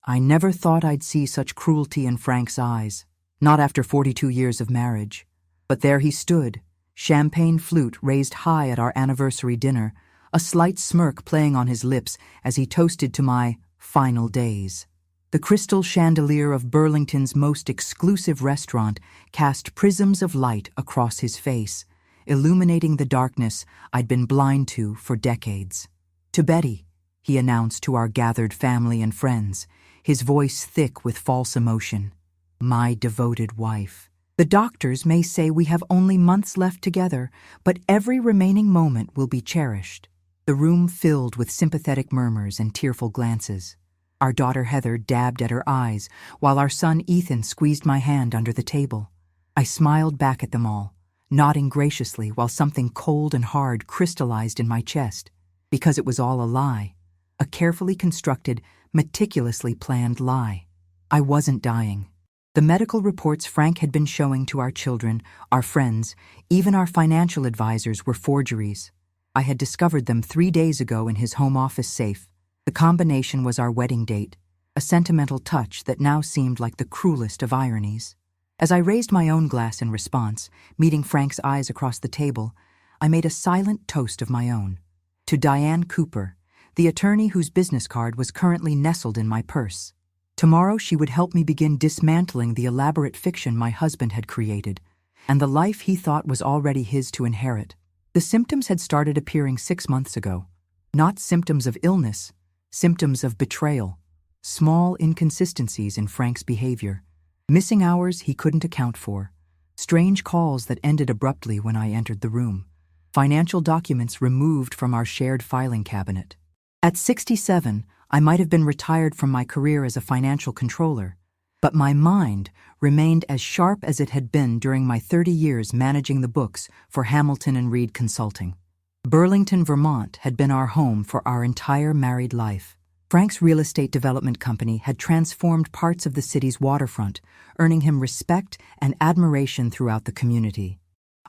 I never thought I'd see such cruelty in Frank's eyes, not after 42 years of marriage. But there he stood, champagne flute raised high at our anniversary dinner, a slight smirk playing on his lips as he toasted to my final days. The crystal chandelier of Burlington's most exclusive restaurant cast prisms of light across his face, illuminating the darkness I'd been blind to for decades. "To Betty," he announced to our gathered family and friends, his voice thick with false emotion. "My devoted wife. The doctors may say we have only months left together, but every remaining moment will be cherished." The room filled with sympathetic murmurs and tearful glances. Our daughter Heather dabbed at her eyes, while our son Ethan squeezed my hand under the table. I smiled back at them all, nodding graciously while something cold and hard crystallized in my chest, because it was all a lie, a carefully constructed, meticulously planned lie. I wasn't dying. The medical reports Frank had been showing to our children, our friends, even our financial advisors were forgeries. I had discovered them 3 days ago in his home office safe. The combination was our wedding date, a sentimental touch that now seemed like the cruelest of ironies. As I raised my own glass in response, meeting Frank's eyes across the table, I made a silent toast of my own. To Diane Cooper, the attorney whose business card was currently nestled in my purse. Tomorrow she would help me begin dismantling the elaborate fiction my husband had created, and the life he thought was already his to inherit. The symptoms had started appearing 6 months ago. Not symptoms of illness, symptoms of betrayal. Small inconsistencies in Frank's behavior. Missing hours he couldn't account for. Strange calls that ended abruptly when I entered the room. Financial documents removed from our shared filing cabinet. At 67, I might have been retired from my career as a financial controller, but my mind remained as sharp as it had been during my 30 years managing the books for Hamilton and Reed Consulting. Burlington, Vermont had been our home for our entire married life. Frank's real estate development company had transformed parts of the city's waterfront, earning him respect and admiration throughout the community.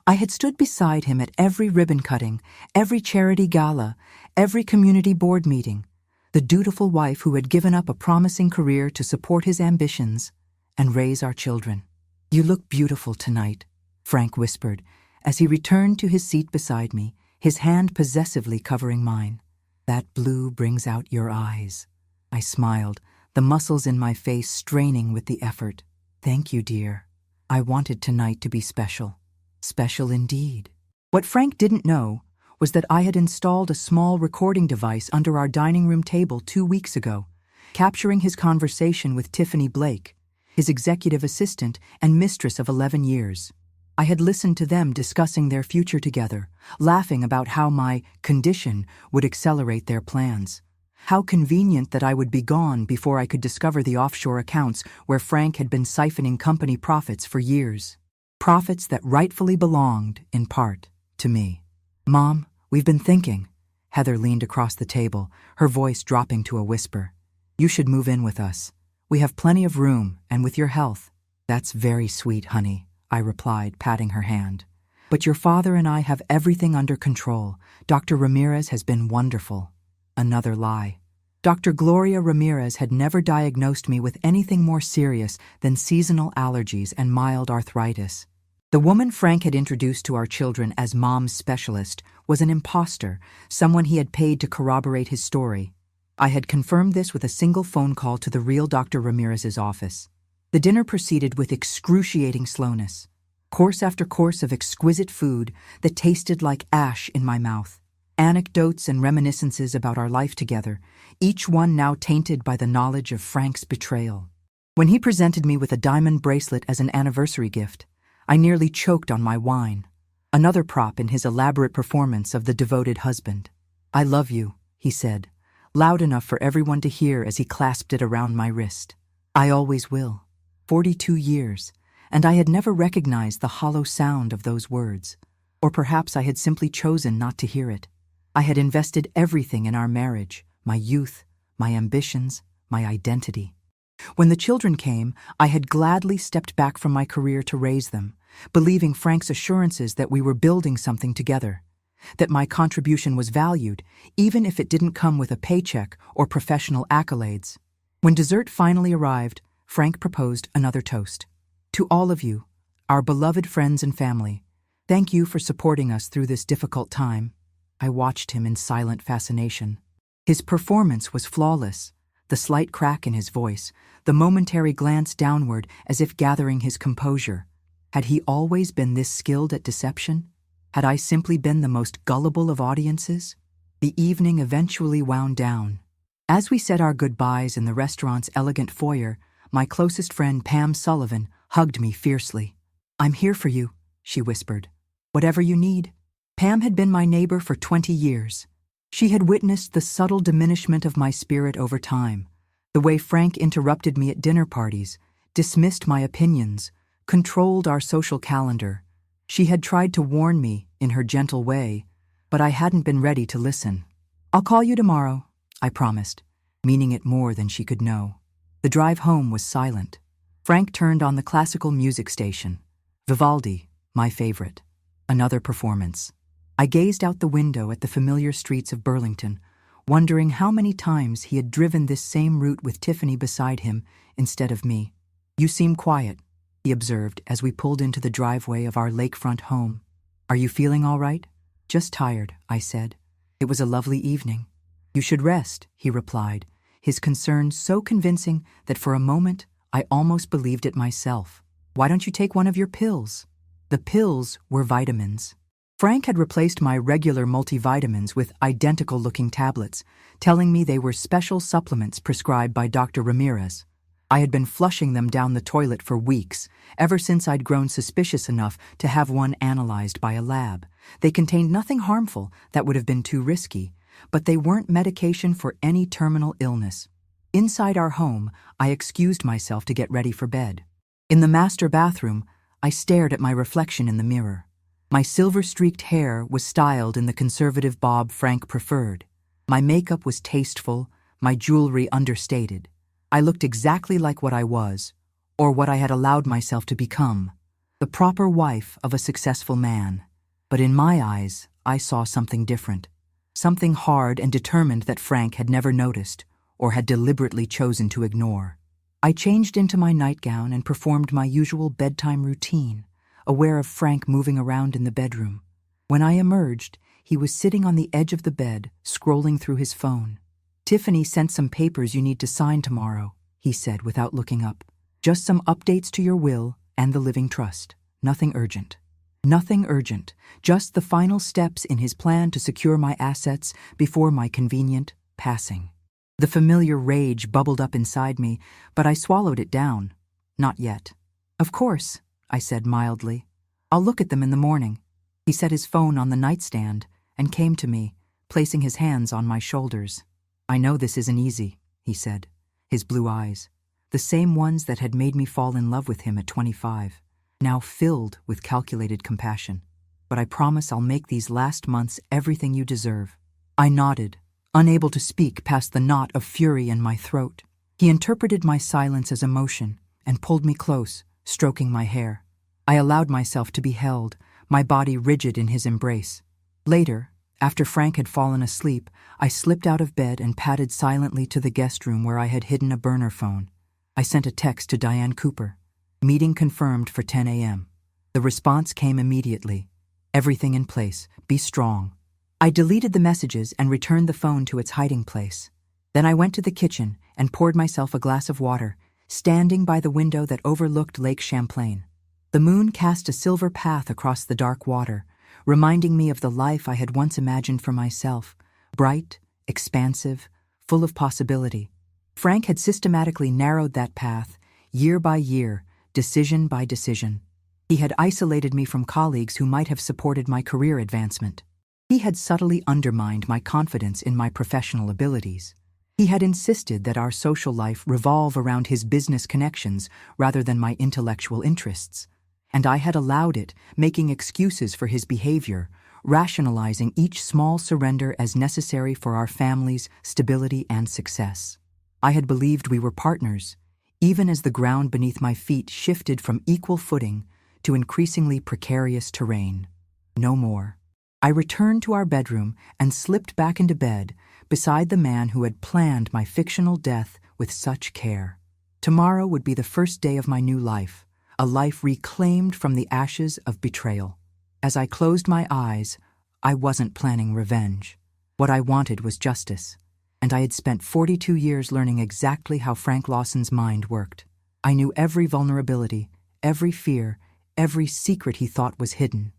I had stood beside him at every ribbon cutting, every charity gala, every community board meeting, the dutiful wife who had given up a promising career to support his ambitions and raise our children. "You look beautiful tonight," Frank whispered as he returned to his seat beside me, his hand possessively covering mine. "That blue brings out your eyes." I smiled, the muscles in my face straining with the effort. "Thank you, dear. I wanted tonight to be special. Special indeed." What Frank didn't know was that I had installed a small recording device under our dining room table 2 weeks ago, capturing his conversation with Tiffany Blake, his executive assistant and mistress of 11 years. I had listened to them discussing their future together, laughing about how my condition would accelerate their plans. How convenient that I would be gone before I could discover the offshore accounts where Frank had been siphoning company profits for years. Profits that rightfully belonged, in part, to me. "Mom, we've been thinking." Heather leaned across the table, her voice dropping to a whisper. "You should move in with us. We have plenty of room, and with your health." "That's very sweet, honey," I replied, patting her hand. "But your father and I have everything under control. Dr. Ramirez has been wonderful." Another lie. Dr. Gloria Ramirez had never diagnosed me with anything more serious than seasonal allergies and mild arthritis. The woman Frank had introduced to our children as mom's specialist was an imposter, someone he had paid to corroborate his story. I had confirmed this with a single phone call to the real Dr. Ramirez's office. The dinner proceeded with excruciating slowness. Course after course of exquisite food that tasted like ash in my mouth. Anecdotes and reminiscences about our life together, each one now tainted by the knowledge of Frank's betrayal. When he presented me with a diamond bracelet as an anniversary gift, I nearly choked on my wine. Another prop in his elaborate performance of the devoted husband. "I love you," he said, loud enough for everyone to hear as he clasped it around my wrist. "I always will." 42 years, and I had never recognized the hollow sound of those words. Or perhaps I had simply chosen not to hear it. I had invested everything in our marriage, my youth, my ambitions, my identity. When the children came, I had gladly stepped back from my career to raise them, believing Frank's assurances that we were building something together, that my contribution was valued, even if it didn't come with a paycheck or professional accolades. When dessert finally arrived, Frank proposed another toast. To all of you, our beloved friends and family, thank you for supporting us through this difficult time. I watched him in silent fascination. His performance was flawless, the slight crack in his voice, the momentary glance downward as if gathering his composure. Had he always been this skilled at deception? Had I simply been the most gullible of audiences? The evening eventually wound down. As we said our goodbyes in the restaurant's elegant foyer, my closest friend Pam Sullivan hugged me fiercely. "I'm here for you," she whispered. "Whatever you need." Pam had been my neighbor for 20 years. She had witnessed the subtle diminishment of my spirit over time, the way Frank interrupted me at dinner parties, dismissed my opinions, controlled our social calendar. She had tried to warn me in her gentle way, but I hadn't been ready to listen. "I'll call you tomorrow," I promised, meaning it more than she could know. The drive home was silent. Frank turned on the classical music station. Vivaldi, my favorite. Another performance. I gazed out the window at the familiar streets of Burlington, wondering how many times he had driven this same route with Tiffany beside him instead of me. "You seem quiet," he observed as we pulled into the driveway of our lakefront home. "Are you feeling all right?" "Just tired," I said. "It was a lovely evening." "You should rest," he replied, his concern so convincing that for a moment I almost believed it myself. "Why don't you take one of your pills?" The pills were vitamins. Frank had replaced my regular multivitamins with identical-looking tablets, telling me they were special supplements prescribed by Dr. Ramirez. I had been flushing them down the toilet for weeks, ever since I'd grown suspicious enough to have one analyzed by a lab. They contained nothing harmful that would have been too risky, but they weren't medication for any terminal illness. Inside our home, I excused myself to get ready for bed. In the master bathroom, I stared at my reflection in the mirror. My silver-streaked hair was styled in the conservative bob Frank preferred. My makeup was tasteful, my jewelry understated. I looked exactly like what I was, or what I had allowed myself to become, the proper wife of a successful man. But in my eyes, I saw something different. Something hard and determined that Frank had never noticed, or had deliberately chosen to ignore. I changed into my nightgown and performed my usual bedtime routine, aware of Frank moving around in the bedroom. When I emerged, he was sitting on the edge of the bed, scrolling through his phone. "Tiffany sent some papers you need to sign tomorrow," he said without looking up. "Just some updates to your will and the living trust. Nothing urgent." Nothing urgent, just the final steps in his plan to secure my assets before my convenient passing. The familiar rage bubbled up inside me, but I swallowed it down. Not yet. "Of course," I said mildly. "I'll look at them in the morning." He set his phone on the nightstand and came to me, placing his hands on my shoulders. "I know this isn't easy," he said, his blue eyes, the same ones that had made me fall in love with him at 25. Now filled with calculated compassion. "But I promise I'll make these last months everything you deserve." I nodded, unable to speak past the knot of fury in my throat. He interpreted my silence as emotion and pulled me close, stroking my hair. I allowed myself to be held, my body rigid in his embrace. Later, after Frank had fallen asleep, I slipped out of bed and padded silently to the guest room where I had hidden a burner phone. I sent a text to Diane Cooper. "Meeting confirmed for 10 a.m. The response came immediately. "Everything in place. Be strong." I deleted the messages and returned the phone to its hiding place. Then I went to the kitchen and poured myself a glass of water, standing by the window that overlooked Lake Champlain. The moon cast a silver path across the dark water, reminding me of the life I had once imagined for myself, bright, expansive, full of possibility. Frank had systematically narrowed that path, year by year, decision by decision. He had isolated me from colleagues who might have supported my career advancement. He had subtly undermined my confidence in my professional abilities. He had insisted that our social life revolve around his business connections rather than my intellectual interests. And I had allowed it, making excuses for his behavior, rationalizing each small surrender as necessary for our family's stability and success. I had believed we were partners, even as the ground beneath my feet shifted from equal footing to increasingly precarious terrain. No more. I returned to our bedroom and slipped back into bed beside the man who had planned my fictional death with such care. Tomorrow would be the first day of my new life, a life reclaimed from the ashes of betrayal. As I closed my eyes, I wasn't planning revenge. What I wanted was justice, and I had spent 42 years learning exactly how Frank Lawson's mind worked. I knew every vulnerability, every fear, every secret he thought was hidden.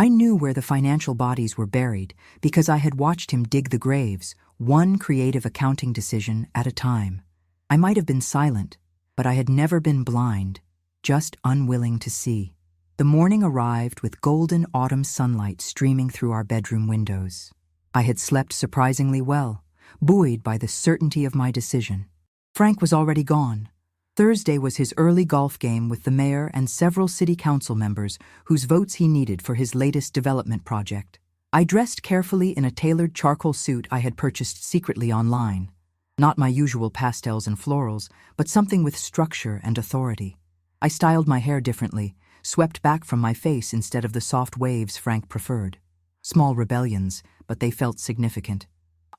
I knew where the financial bodies were buried because I had watched him dig the graves, one creative accounting decision at a time. I might have been silent, but I had never been blind, just unwilling to see. The morning arrived with golden autumn sunlight streaming through our bedroom windows. I had slept surprisingly well, buoyed by the certainty of my decision. Frank was already gone. Thursday was his early golf game with the mayor and several city council members whose votes he needed for his latest development project. I dressed carefully in a tailored charcoal suit I had purchased secretly online. Not my usual pastels and florals, but something with structure and authority. I styled my hair differently, swept back from my face instead of the soft waves Frank preferred. Small rebellions, but they felt significant.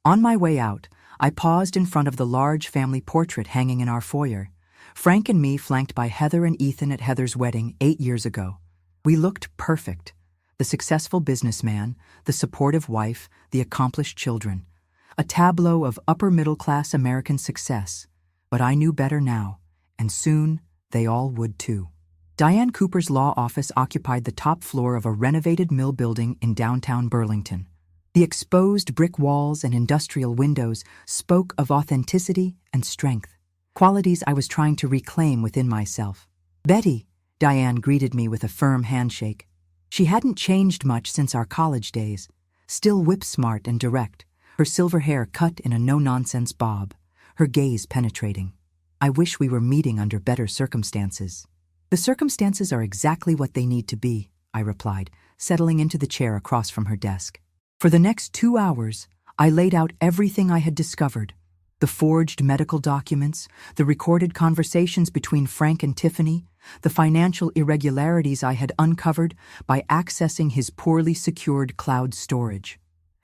On my way out, I paused in front of the large family portrait hanging in our foyer. Frank and me flanked by Heather and Ethan at Heather's wedding 8 years ago. We looked perfect. The successful businessman, the supportive wife, the accomplished children. A tableau of upper-middle-class American success. But I knew better now, and soon they all would too. Diane Cooper's law office occupied the top floor of a renovated mill building in downtown Burlington. The exposed brick walls and industrial windows spoke of authenticity and strength. Qualities I was trying to reclaim within myself. "Betty," Diane greeted me with a firm handshake. She hadn't changed much since our college days, still whip-smart and direct, her silver hair cut in a no-nonsense bob, her gaze penetrating. "I wish we were meeting under better circumstances." "The circumstances are exactly what they need to be," I replied, settling into the chair across from her desk. For the next 2 hours, I laid out everything I had discovered. The forged medical documents, the recorded conversations between Frank and Tiffany, the financial irregularities I had uncovered by accessing his poorly secured cloud storage.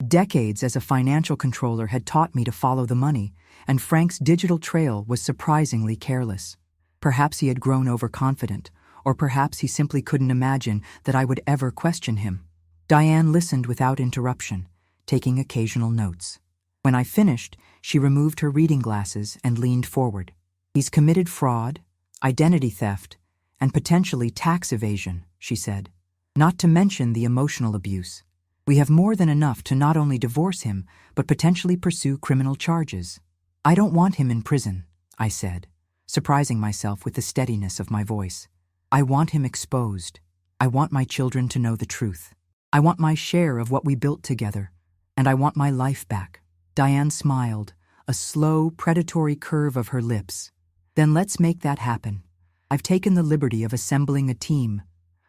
Decades as a financial controller had taught me to follow the money, and Frank's digital trail was surprisingly careless. Perhaps he had grown overconfident, or perhaps he simply couldn't imagine that I would ever question him. Diane listened without interruption, taking occasional notes. When I finished, she removed her reading glasses and leaned forward. "He's committed fraud, identity theft, and potentially tax evasion," she said. "Not to mention the emotional abuse. We have more than enough to not only divorce him, but potentially pursue criminal charges." "I don't want him in prison," I said, surprising myself with the steadiness of my voice. "I want him exposed. I want my children to know the truth. I want my share of what we built together, and I want my life back." Diane smiled, a slow, predatory curve of her lips. "Then let's make that happen. I've taken the liberty of assembling a team.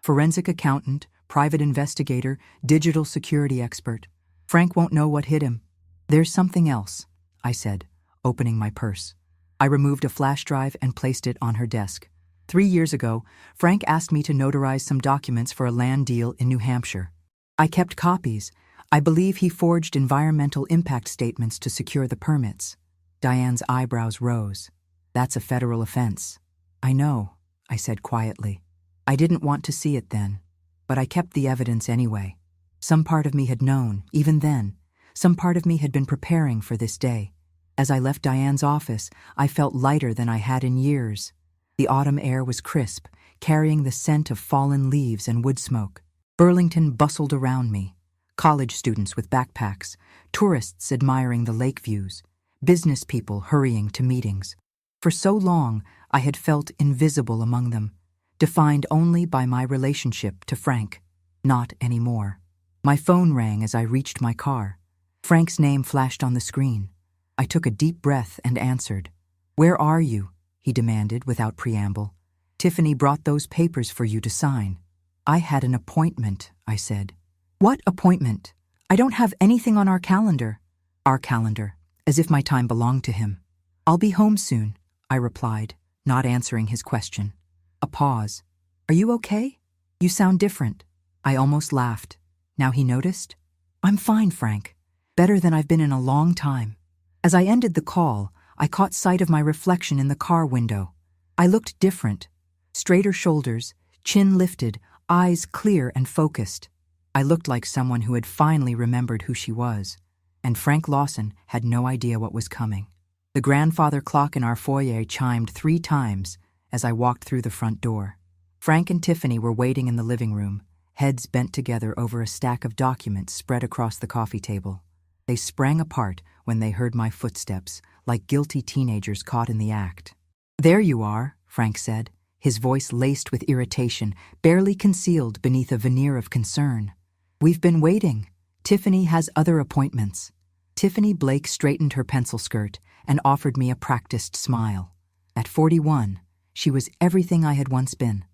Forensic accountant, private investigator, digital security expert. Frank won't know what hit him." "There's something else," I said, opening my purse. I removed a flash drive and placed it on her desk. 3 years ago, Frank asked me to notarize some documents for a land deal in New Hampshire. I kept copies. I believe he forged environmental impact statements to secure the permits. Diane's eyebrows rose. "That's a federal offense." "I know," I said quietly. "I didn't want to see it then, but I kept the evidence anyway. Some part of me had known, even then. Some part of me had been preparing for this day. As I left Diane's office, I felt lighter than I had in years. The autumn air was crisp, carrying the scent of fallen leaves and wood smoke. Burlington bustled around me. College students with backpacks, tourists admiring the lake views, business people hurrying to meetings. For so long, I had felt invisible among them, defined only by my relationship to Frank. Not anymore. My phone rang as I reached my car. Frank's name flashed on the screen. I took a deep breath and answered. "Where are you?" he demanded without preamble. "Tiffany brought those papers for you to sign." "I had an appointment," I said. "What appointment? I don't have anything on our calendar." "Our calendar," as if my time belonged to him. "I'll be home soon," I replied, not answering his question. A pause. "Are you okay? You sound different." I almost laughed. Now he noticed? "I'm fine, Frank. Better than I've been in a long time." As I ended the call, I caught sight of my reflection in the car window. I looked different. Straighter shoulders, chin lifted, eyes clear and focused. I looked like someone who had finally remembered who she was, and Frank Lawson had no idea what was coming. The grandfather clock in our foyer chimed 3 times as I walked through the front door. Frank and Tiffany were waiting in the living room, heads bent together over a stack of documents spread across the coffee table. They sprang apart when they heard my footsteps, like guilty teenagers caught in the act. "There you are," Frank said, his voice laced with irritation, barely concealed beneath a veneer of concern. "We've been waiting. Tiffany has other appointments." Tiffany Blake straightened her pencil skirt and offered me a practiced smile. At 41, she was everything I had once been.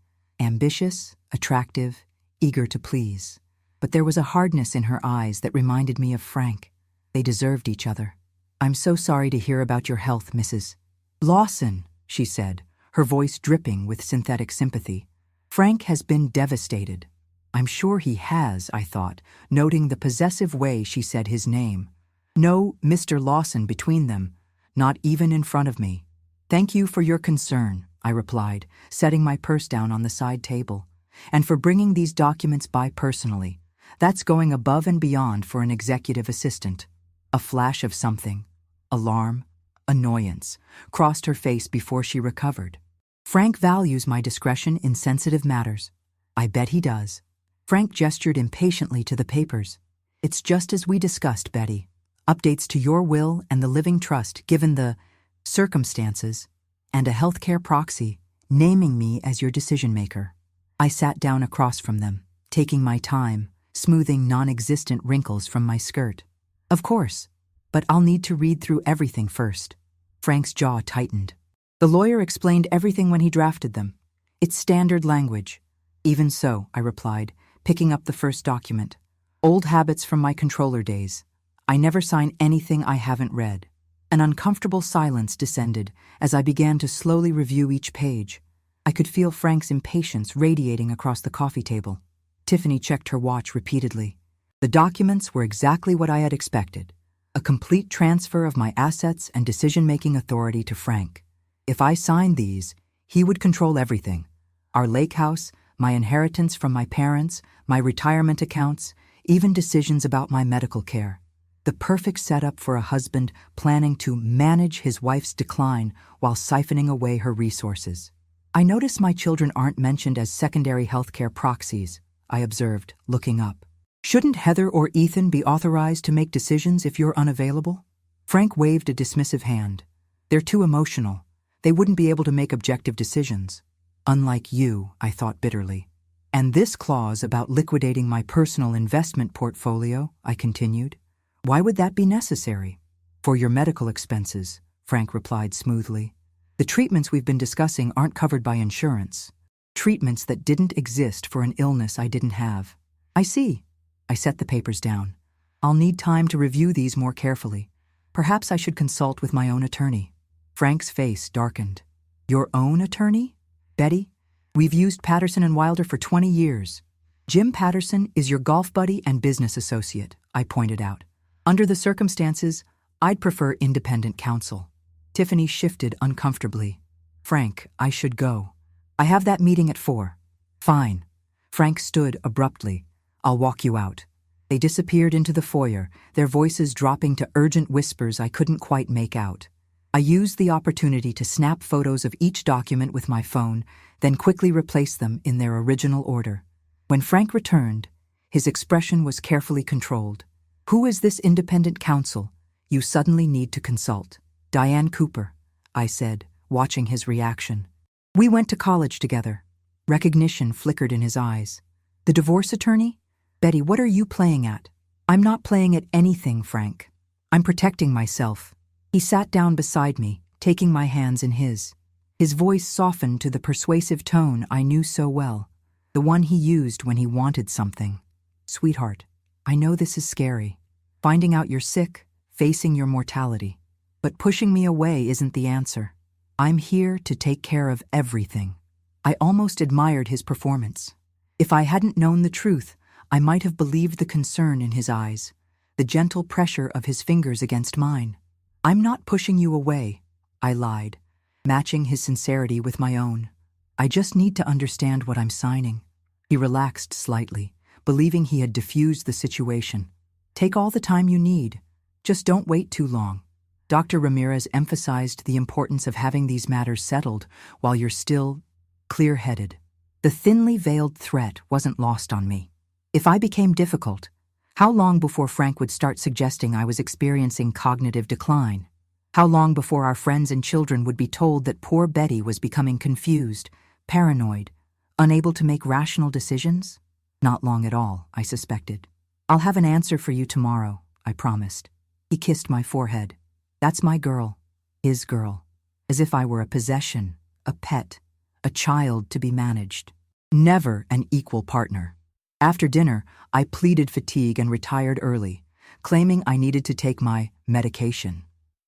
Ambitious, attractive, eager to please. But there was a hardness in her eyes that reminded me of Frank. They deserved each other. "I'm so sorry to hear about your health, Mrs. Lawson," she said, her voice dripping with synthetic sympathy. "Frank has been devastated." "I'm sure he has," I thought, noting the possessive way she said his name. No Mr. Lawson between them, not even in front of me. "Thank you for your concern," I replied, setting my purse down on the side table. "And for bringing these documents by personally. That's going above and beyond for an executive assistant." A flash of something, alarm, annoyance, crossed her face before she recovered. "Frank values my discretion in sensitive matters." "I bet he does." Frank gestured impatiently to the papers. "It's just as we discussed, Betty. Updates to your will and the living trust given the circumstances, and a healthcare proxy naming me as your decision-maker." I sat down across from them, taking my time, smoothing non-existent wrinkles from my skirt. "Of course, but I'll need to read through everything first." Frank's jaw tightened. "The lawyer explained everything when he drafted them. It's standard language." "Even so," I replied, picking up the first document. "Old habits from my controller days. I never sign anything I haven't read." An uncomfortable silence descended as I began to slowly review each page. I could feel Frank's impatience radiating across the coffee table. Tiffany checked her watch repeatedly. The documents were exactly what I had expected. A complete transfer of my assets and decision-making authority to Frank. If I signed these, he would control everything. Our lake house, my inheritance from my parents, my retirement accounts, even decisions about my medical care. The perfect setup for a husband planning to manage his wife's decline while siphoning away her resources. "I notice my children aren't mentioned as secondary healthcare proxies," I observed, looking up. "Shouldn't Heather or Ethan be authorized to make decisions if you're unavailable?" Frank waved a dismissive hand. "They're too emotional. They wouldn't be able to make objective decisions." "Unlike you," I thought bitterly. "And this clause about liquidating my personal investment portfolio," I continued. "Why would that be necessary?" "For your medical expenses," Frank replied smoothly. "The treatments we've been discussing aren't covered by insurance. Treatments that didn't exist for an illness I didn't have." "I see." I set the papers down. "I'll need time to review these more carefully. Perhaps I should consult with my own attorney." Frank's face darkened. "Your own attorney? Betty, we've used Patterson and Wilder for 20 years. Jim Patterson is your golf buddy and business associate," I pointed out. "Under the circumstances, I'd prefer independent counsel." Tiffany shifted uncomfortably. "Frank, I should go. I have that meeting at 4. "Fine." Frank stood abruptly. "I'll walk you out." They disappeared into the foyer, their voices dropping to urgent whispers I couldn't quite make out. I used the opportunity to snap photos of each document with my phone, then quickly replace them in their original order. When Frank returned, his expression was carefully controlled. "Who is this independent counsel you suddenly need to consult?" "Diane Cooper," I said, watching his reaction. "We went to college together." Recognition flickered in his eyes. "The divorce attorney? Betty, what are you playing at?" "I'm not playing at anything, Frank. I'm protecting myself." He sat down beside me, taking my hands in his. His voice softened to the persuasive tone I knew so well, the one he used when he wanted something. "Sweetheart, I know this is scary. Finding out you're sick, facing your mortality. But pushing me away isn't the answer. I'm here to take care of everything." I almost admired his performance. If I hadn't known the truth, I might have believed the concern in his eyes, the gentle pressure of his fingers against mine. "I'm not pushing you away," I lied, matching his sincerity with my own. I just need to understand what I'm signing. He relaxed slightly, believing he had diffused the situation. Take all the time you need. Just don't wait too long. Dr. Ramirez emphasized the importance of having these matters settled while you're still clear-headed. The thinly veiled threat wasn't lost on me. If I became difficult, how long before Frank would start suggesting I was experiencing cognitive decline? How long before our friends and children would be told that poor Betty was becoming confused, paranoid, unable to make rational decisions? Not long at all, I suspected. I'll have an answer for you tomorrow, I promised. He kissed my forehead. That's my girl, his girl, as if I were a possession, a pet, a child to be managed. Never an equal partner. After dinner, I pleaded fatigue and retired early, claiming I needed to take my medication.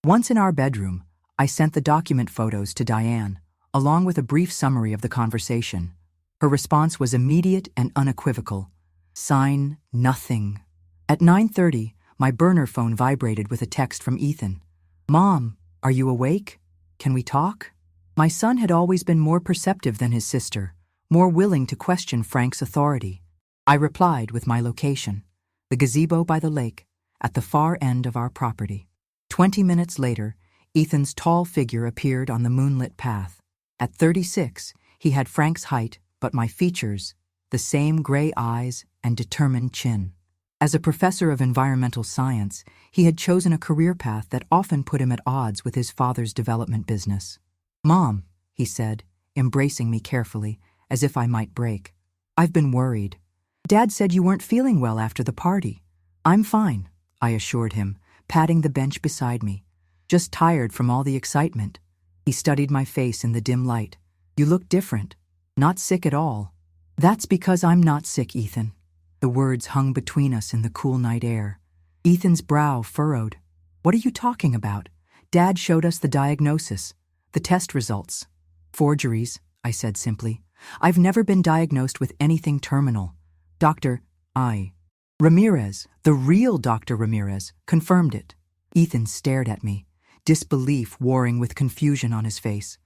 Once in our bedroom, I sent the document photos to Diane, along with a brief summary of the conversation. Her response was immediate and unequivocal. Sign nothing. At 9:30, my burner phone vibrated with a text from Ethan. Mom, are you awake? Can we talk? My son had always been more perceptive than his sister, more willing to question Frank's authority. I replied with my location, the gazebo by the lake, at the far end of our property. 20 minutes later, Ethan's tall figure appeared on the moonlit path. At 36, he had Frank's height, but my features, the same gray eyes and determined chin. As a professor of environmental science, he had chosen a career path that often put him at odds with his father's development business. Mom, he said, embracing me carefully, as if I might break. I've been worried. Dad said you weren't feeling well after the party. I'm fine, I assured him, patting the bench beside me. Just tired from all the excitement. He studied my face in the dim light. You look different. Not sick at all. That's because I'm not sick, Ethan. The words hung between us in the cool night air. Ethan's brow furrowed. What are you talking about? Dad showed us the diagnosis, the test results. Forgeries, I said simply. I've never been diagnosed with anything terminal. Ramirez, the real Dr. Ramirez, confirmed it. Ethan stared at me, disbelief warring with confusion on his face.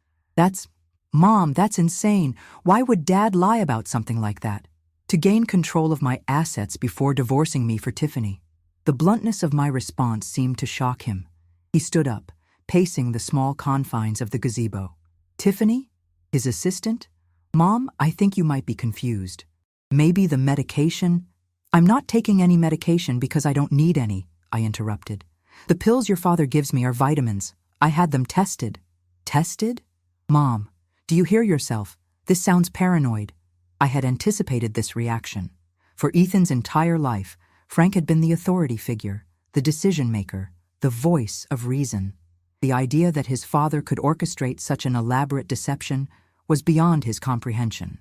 Mom, that's insane. Why would Dad lie about something like that? To gain control of my assets before divorcing me for Tiffany. The bluntness of my response seemed to shock him. He stood up, pacing the small confines of the gazebo. Tiffany? His assistant? Mom, I think you might be confused. Maybe the medication? I'm not taking any medication because I don't need any, I interrupted. The pills your father gives me are vitamins. I had them tested. Tested? Mom, do you hear yourself? This sounds paranoid. I had anticipated this reaction. For Ethan's entire life, Frank had been the authority figure, the decision-maker, the voice of reason. The idea that his father could orchestrate such an elaborate deception was beyond his comprehension.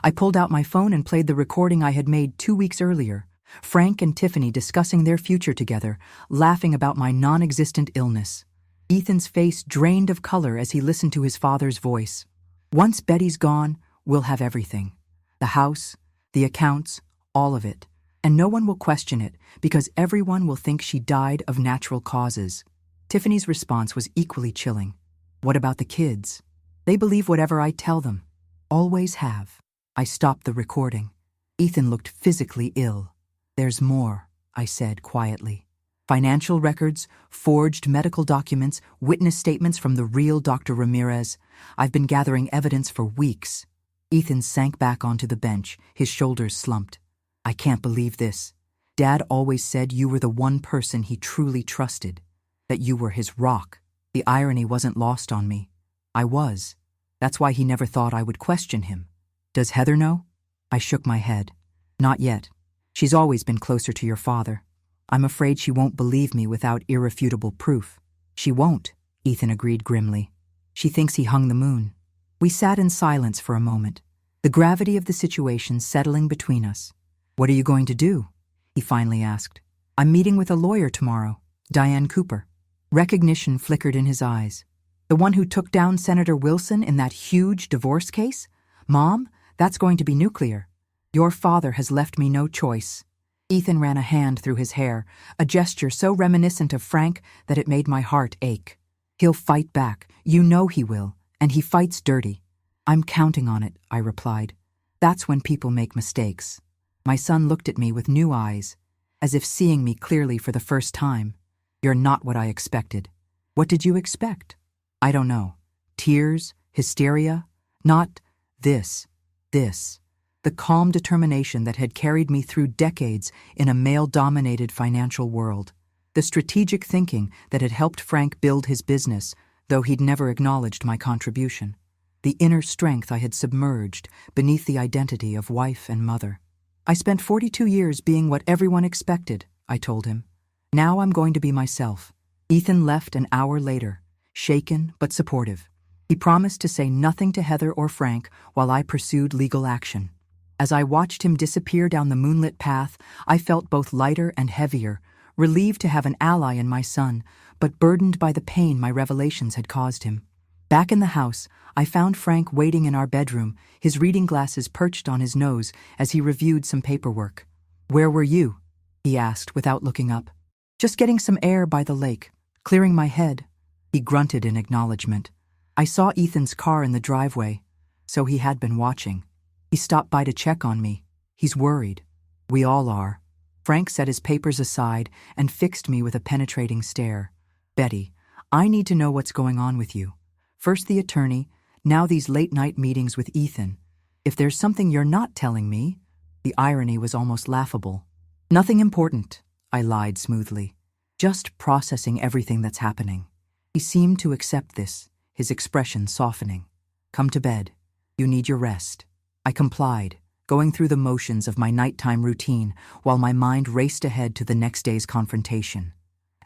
I pulled out my phone and played the recording I had made 2 weeks earlier. Frank and Tiffany discussing their future together, laughing about my non-existent illness. Ethan's face drained of color as he listened to his father's voice. Once Betty's gone, we'll have everything. The house, the accounts, all of it. And no one will question it because everyone will think she died of natural causes. Tiffany's response was equally chilling. What about the kids? They believe whatever I tell them. Always have. I stopped the recording. Ethan looked physically ill. There's more, I said quietly. Financial records, forged medical documents, witness statements from the real Dr. Ramirez. I've been gathering evidence for weeks. Ethan sank back onto the bench, his shoulders slumped. I can't believe this. Dad always said you were the one person he truly trusted, that you were his rock. The irony wasn't lost on me. I was. That's why he never thought I would question him. Does Heather know? I shook my head. Not yet. She's always been closer to your father. I'm afraid she won't believe me without irrefutable proof. She won't, Ethan agreed grimly. She thinks he hung the moon. We sat in silence for a moment, the gravity of the situation settling between us. What are you going to do? He finally asked. I'm meeting with a lawyer tomorrow, Diane Cooper. Recognition flickered in his eyes. The one who took down Senator Wilson in that huge divorce case? Mom, that's going to be nuclear. Your father has left me no choice. Ethan ran a hand through his hair, a gesture so reminiscent of Frank that it made my heart ache. He'll fight back. You know he will. And he fights dirty. I'm counting on it, I replied. That's when people make mistakes. My son looked at me with new eyes, as if seeing me clearly for the first time. You're not what I expected. What did you expect? I don't know. Tears? Hysteria? Not this. The calm determination that had carried me through decades in a male-dominated financial world. The strategic thinking that had helped Frank build his business, though he'd never acknowledged my contribution. The inner strength I had submerged beneath the identity of wife and mother. I spent 42 years being what everyone expected, I told him. Now I'm going to be myself. Ethan left an hour later, shaken but supportive. He promised to say nothing to Heather or Frank while I pursued legal action. As I watched him disappear down the moonlit path, I felt both lighter and heavier, relieved to have an ally in my son, but burdened by the pain my revelations had caused him. Back in the house, I found Frank waiting in our bedroom, his reading glasses perched on his nose as he reviewed some paperwork. "Where were you?" he asked without looking up. "Just getting some air by the lake, clearing my head." He grunted in acknowledgement. I saw Ethan's car in the driveway, so he had been watching. He stopped by to check on me. He's worried. We all are. Frank set his papers aside and fixed me with a penetrating stare. "Betty, I need to know what's going on with you. First the attorney, now these late-night meetings with Ethan. If there's something you're not telling me..." The irony was almost laughable. "Nothing important," I lied smoothly. "Just processing everything that's happening." He seemed to accept this, his expression softening. "Come to bed. You need your rest." I complied, going through the motions of my nighttime routine while my mind raced ahead to the next day's confrontation.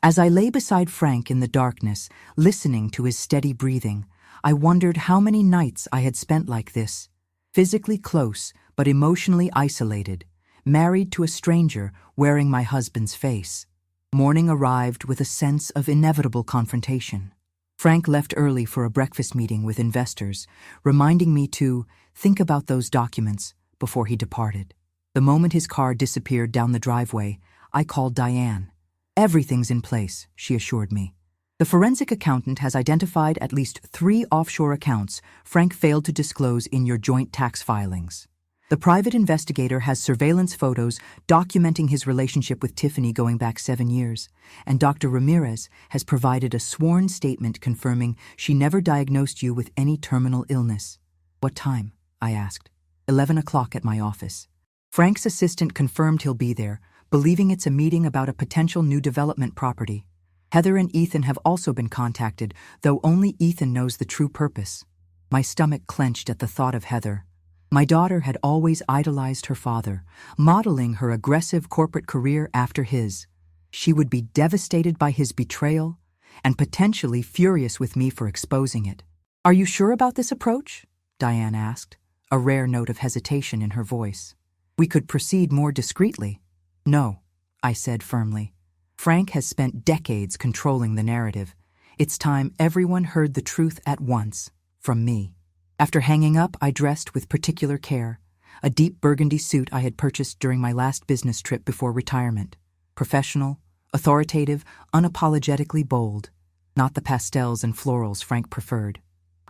As I lay beside Frank in the darkness, listening to his steady breathing, I wondered how many nights I had spent like this, physically close but emotionally isolated, married to a stranger wearing my husband's face. Morning arrived with a sense of inevitable confrontation. Frank left early for a breakfast meeting with investors, reminding me to think about those documents before he departed. The moment his car disappeared down the driveway, I called Diane. "Everything's in place," she assured me. "The forensic accountant has identified at least 3 offshore accounts Frank failed to disclose in your joint tax filings. The private investigator has surveillance photos documenting his relationship with Tiffany going back 7 years, and Dr. Ramirez has provided a sworn statement confirming she never diagnosed you with any terminal illness." "What time?" I asked. 11 o'clock at my office. Frank's assistant confirmed he'll be there, believing it's a meeting about a potential new development property. Heather and Ethan have also been contacted, though only Ethan knows the true purpose. My stomach clenched at the thought of Heather. My daughter had always idolized her father, modeling her aggressive corporate career after his. She would be devastated by his betrayal and potentially furious with me for exposing it. "Are you sure about this approach?" Diane asked, a rare note of hesitation in her voice. "We could proceed more discreetly." "No," I said firmly. "Frank has spent decades controlling the narrative. It's time everyone heard the truth at once, from me." After hanging up, I dressed with particular care, a deep burgundy suit I had purchased during my last business trip before retirement. Professional, authoritative, unapologetically bold, not the pastels and florals Frank preferred.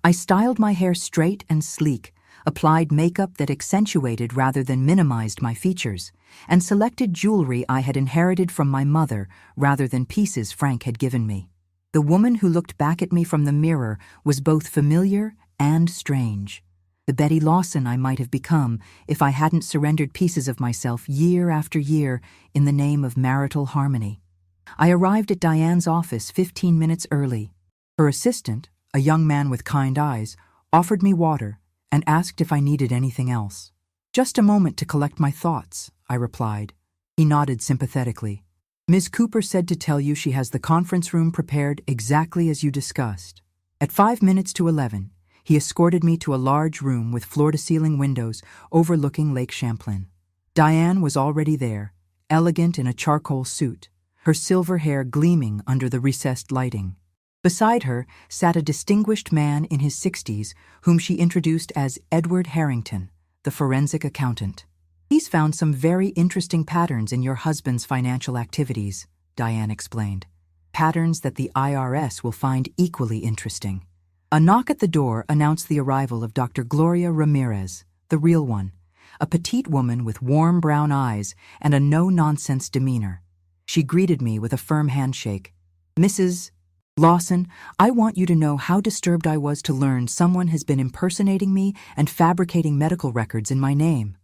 I styled my hair straight and sleek, applied makeup that accentuated rather than minimized my features, and selected jewelry I had inherited from my mother rather than pieces Frank had given me. The woman who looked back at me from the mirror was both familiar and strange. The Betty Lawson I might have become if I hadn't surrendered pieces of myself year after year in the name of marital harmony. I arrived at Diane's office 15 minutes early. Her assistant, a young man with kind eyes, offered me water and asked if I needed anything else. "Just a moment to collect my thoughts," I replied. He nodded sympathetically. "Ms. Cooper said to tell you she has the conference room prepared exactly as you discussed." At 5 minutes to 11, he escorted me to a large room with floor-to-ceiling windows overlooking Lake Champlain. Diane was already there, elegant in a charcoal suit, her silver hair gleaming under the recessed lighting. Beside her sat a distinguished man in his 60s whom she introduced as Edward Harrington, the forensic accountant. "He's found some very interesting patterns in your husband's financial activities," Diane explained. patterns that the IRS will find equally interesting. A knock at the door announced the arrival of Dr. Gloria Ramirez, the real one, a petite woman with warm brown eyes and a no-nonsense demeanor. She greeted me with a firm handshake. "Mrs. Lawson, I want you to know how disturbed I was to learn someone has been impersonating me and fabricating medical records in my name.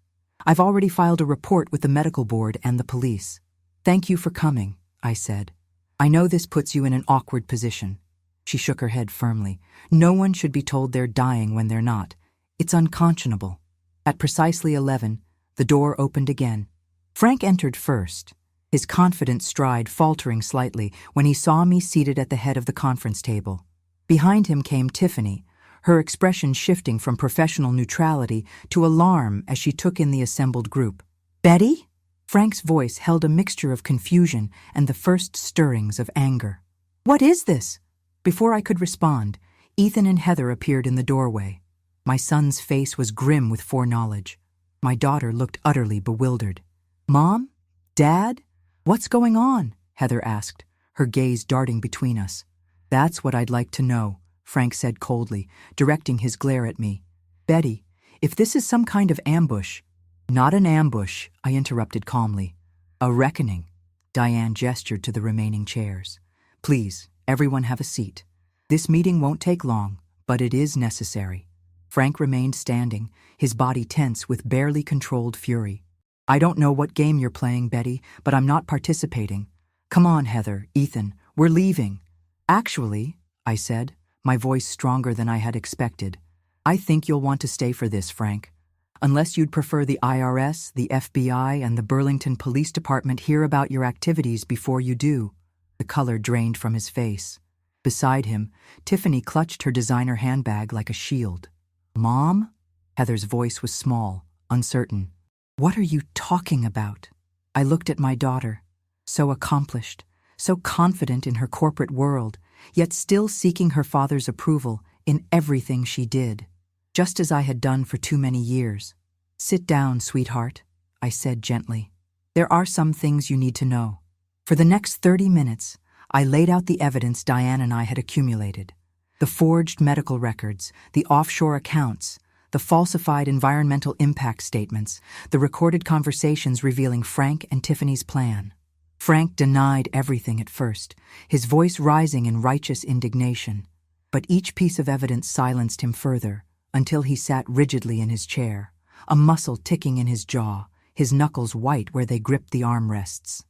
I've already filed a report with the medical board and the police." "Thank you for coming," I said. "I know this puts you in an awkward position." She shook her head firmly. "No one should be told they're dying when they're not. It's unconscionable." At precisely 11, the door opened again. Frank entered first, his confident stride faltering slightly when he saw me seated at the head of the conference table. Behind him came Tiffany, her expression shifting from professional neutrality to alarm as she took in the assembled group. "Betty?" Frank's voice held a mixture of confusion and the first stirrings of anger. "What is this?" Before I could respond, Ethan and Heather appeared in the doorway. My son's face was grim with foreknowledge. My daughter looked utterly bewildered. "Mom? Dad? What's going on?" Heather asked, her gaze darting between us. "That's what I'd like to know," Frank said coldly, directing his glare at me. "Betty, if this is some kind of ambush—" "Not an ambush," I interrupted calmly. "A reckoning." Diane gestured to the remaining chairs. "Please, everyone have a seat. This meeting won't take long, but it is necessary." Frank remained standing, his body tense with barely controlled fury. "I don't know what game you're playing, Betty, but I'm not participating. Come on, Heather, Ethan, we're leaving." "Actually," I said, my voice stronger than I had expected, "I think you'll want to stay for this, Frank. Unless you'd prefer the IRS, the FBI, and the Burlington Police Department hear about your activities before you do." The color drained from his face. Beside him, Tiffany clutched her designer handbag like a shield. "Mom?" Heather's voice was small, uncertain. "What are you talking about?" I looked at my daughter, so accomplished, so confident in her corporate world, yet still seeking her father's approval in everything she did, just as I had done for too many years. "Sit down, sweetheart," I said gently. "There are some things you need to know." For the next 30 minutes, I laid out the evidence Diane and I had accumulated. The forged medical records, the offshore accounts, the falsified environmental impact statements, the recorded conversations revealing Frank and Tiffany's plan. Frank denied everything at first, his voice rising in righteous indignation. But each piece of evidence silenced him further, until he sat rigidly in his chair, a muscle ticking in his jaw, his knuckles white where they gripped the armrests.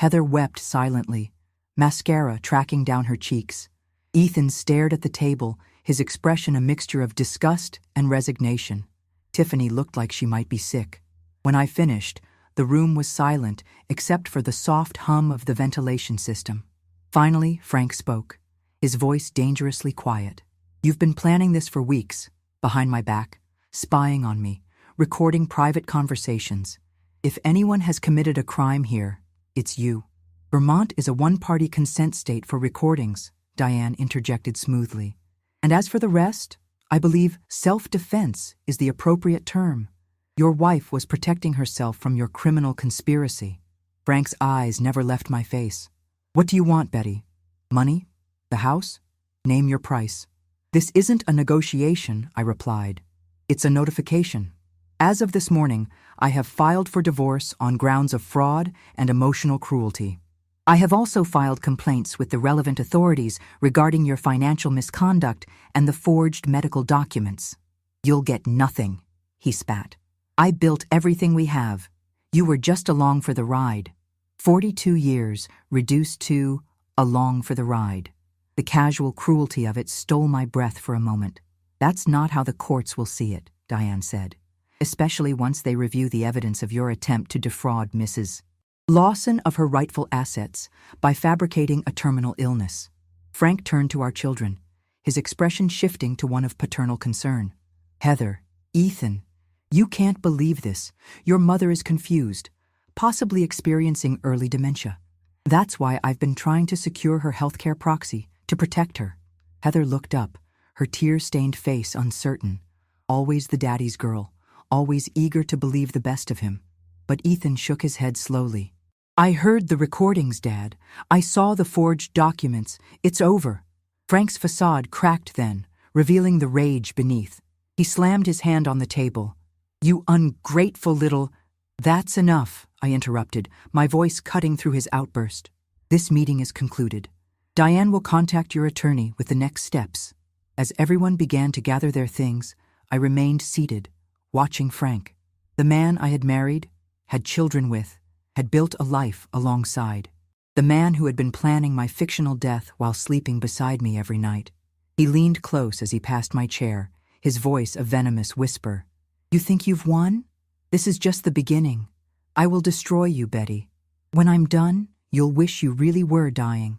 Heather wept silently, mascara tracking down her cheeks. Ethan stared at the table, his expression a mixture of disgust and resignation. Tiffany looked like she might be sick. When I finished, the room was silent except for the soft hum of the ventilation system. Finally, Frank spoke, his voice dangerously quiet. "You've been planning this for weeks, behind my back, spying on me, recording private conversations. If anyone has committed a crime here, it's you." "Vermont is a one-party consent state for recordings," Diane interjected smoothly. "And as for the rest, I believe self-defense is the appropriate term. Your wife was protecting herself from your criminal conspiracy." Frank's eyes never left my face. "What do you want, Betty? Money? The house? Name your price." "This isn't a negotiation," I replied. "It's a notification. As of this morning, I have filed for divorce on grounds of fraud and emotional cruelty. I have also filed complaints with the relevant authorities regarding your financial misconduct and the forged medical documents." "You'll get nothing," he spat. "I built everything we have. You were just along for the ride." 42 years reduced to along for the ride. The casual cruelty of it stole my breath for a moment. "That's not how the courts will see it," Diane said, "especially once they review the evidence of your attempt to defraud Mrs. Lawson of her rightful assets by fabricating a terminal illness." Frank turned to our children, his expression shifting to one of paternal concern. "Heather, Ethan, you can't believe this. Your mother is confused, possibly experiencing early dementia. That's why I've been trying to secure her healthcare proxy to protect her." Heather looked up, her tear-stained face uncertain. Always the daddy's girl, always eager to believe the best of him. But Ethan shook his head slowly. I heard the recordings, Dad. I saw the forged documents. It's over. Frank's facade cracked then, revealing the rage beneath. He slammed his hand on the table. You ungrateful little— That's enough, I interrupted, my voice cutting through his outburst. This meeting is concluded. Diane will contact your attorney with the next steps. As everyone began to gather their things, I remained seated, watching Frank. The man I had married, had children with, had built a life alongside. The man who had been planning my fictional death while sleeping beside me every night. He leaned close as he passed my chair, his voice a venomous whisper. You think you've won? This is just the beginning. I will destroy you, Betty. When I'm done, you'll wish you really were dying.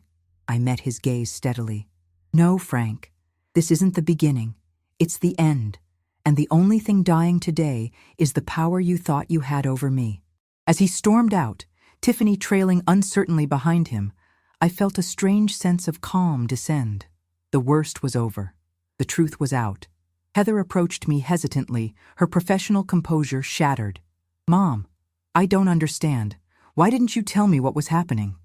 I met his gaze steadily. No, Frank, this isn't the beginning. It's the end. And the only thing dying today is the power you thought you had over me. As he stormed out, Tiffany trailing uncertainly behind him, I felt a strange sense of calm descend. The worst was over. The truth was out. Heather approached me hesitantly, her professional composure shattered. Mom, I don't understand. Why didn't you tell me what was happening?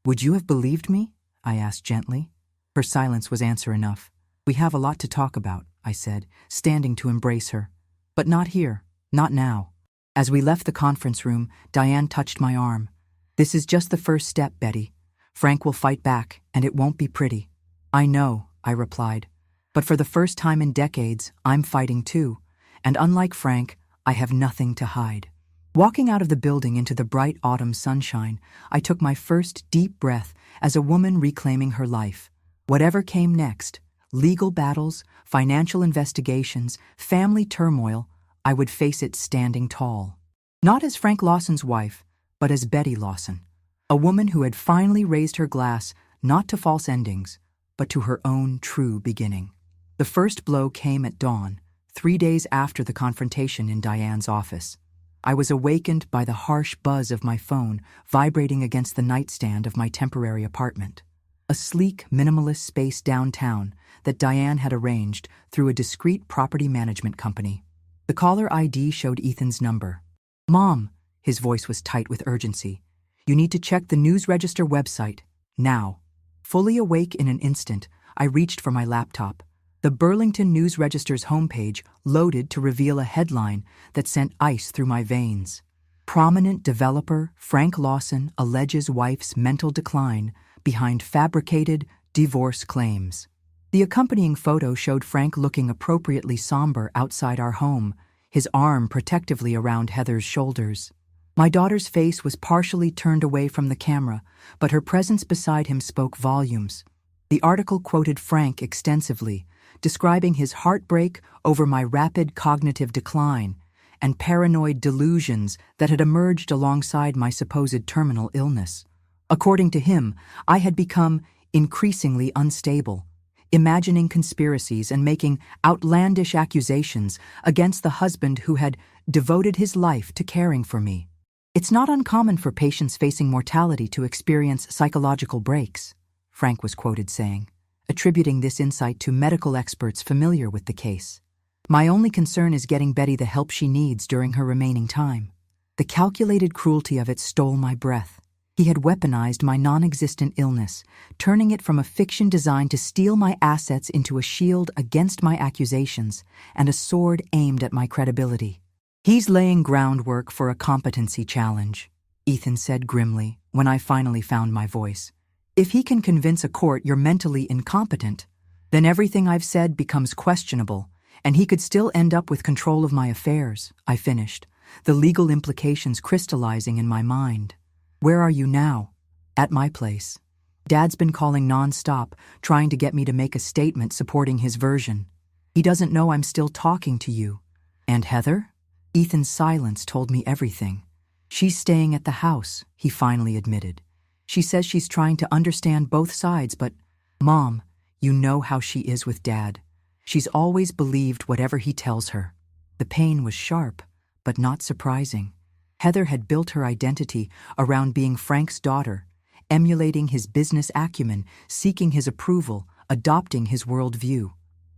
Would you have believed me? I asked gently. Her silence was answer enough. We have a lot to talk about, I said, standing to embrace her. But not here, not now. As we left the conference room, Diane touched my arm. This is just the first step, Betty. Frank will fight back, and it won't be pretty. I know, I replied. But for the first time in decades, I'm fighting too. And unlike Frank, I have nothing to hide. Walking out of the building into the bright autumn sunshine, I took my first deep breath as a woman reclaiming her life. Whatever came next, legal battles, financial investigations, family turmoil, I would face it standing tall. Not as Frank Lawson's wife, but as Betty Lawson, a woman who had finally raised her glass not to false endings, but to her own true beginning. The first blow came at dawn, 3 days after the confrontation in Diane's office. I was awakened by the harsh buzz of my phone vibrating against the nightstand of my temporary apartment. A sleek, minimalist space downtown that Diane had arranged through a discreet property management company. The caller ID showed Ethan's number. Mom, his voice was tight with urgency. You need to check the News Register website, now. Fully awake in an instant, I reached for my laptop. The Burlington News Register's homepage loaded to reveal a headline that sent ice through my veins. Prominent developer Frank Lawson alleges wife's mental decline behind fabricated divorce claims. The accompanying photo showed Frank looking appropriately somber outside our home, his arm protectively around Heather's shoulders. My daughter's face was partially turned away from the camera, but her presence beside him spoke volumes. The article quoted Frank extensively, describing his heartbreak over my rapid cognitive decline and paranoid delusions that had emerged alongside my supposed terminal illness. According to him, I had become increasingly unstable, imagining conspiracies and making outlandish accusations against the husband who had devoted his life to caring for me. It's not uncommon for patients facing mortality to experience psychological breaks, Frank was quoted saying, attributing this insight to medical experts familiar with the case. My only concern is getting Betty the help she needs during her remaining time. The calculated cruelty of it stole my breath. He had weaponized my non-existent illness, turning it from a fiction designed to steal my assets into a shield against my accusations and a sword aimed at my credibility. He's laying groundwork for a competency challenge, Ethan said grimly when I finally found my voice. If he can convince a court you're mentally incompetent, then everything I've said becomes questionable, and he could still end up with control of my affairs, I finished, the legal implications crystallizing in my mind. Where are you now? At my place. Dad's been calling nonstop, trying to get me to make a statement supporting his version. He doesn't know I'm still talking to you. And Heather? Ethan's silence told me everything. She's staying at the house, he finally admitted. She says she's trying to understand both sides, but, Mom, you know how she is with Dad. She's always believed whatever he tells her. The pain was sharp, but not surprising. Heather had built her identity around being Frank's daughter, emulating his business acumen, seeking his approval, adopting his worldview.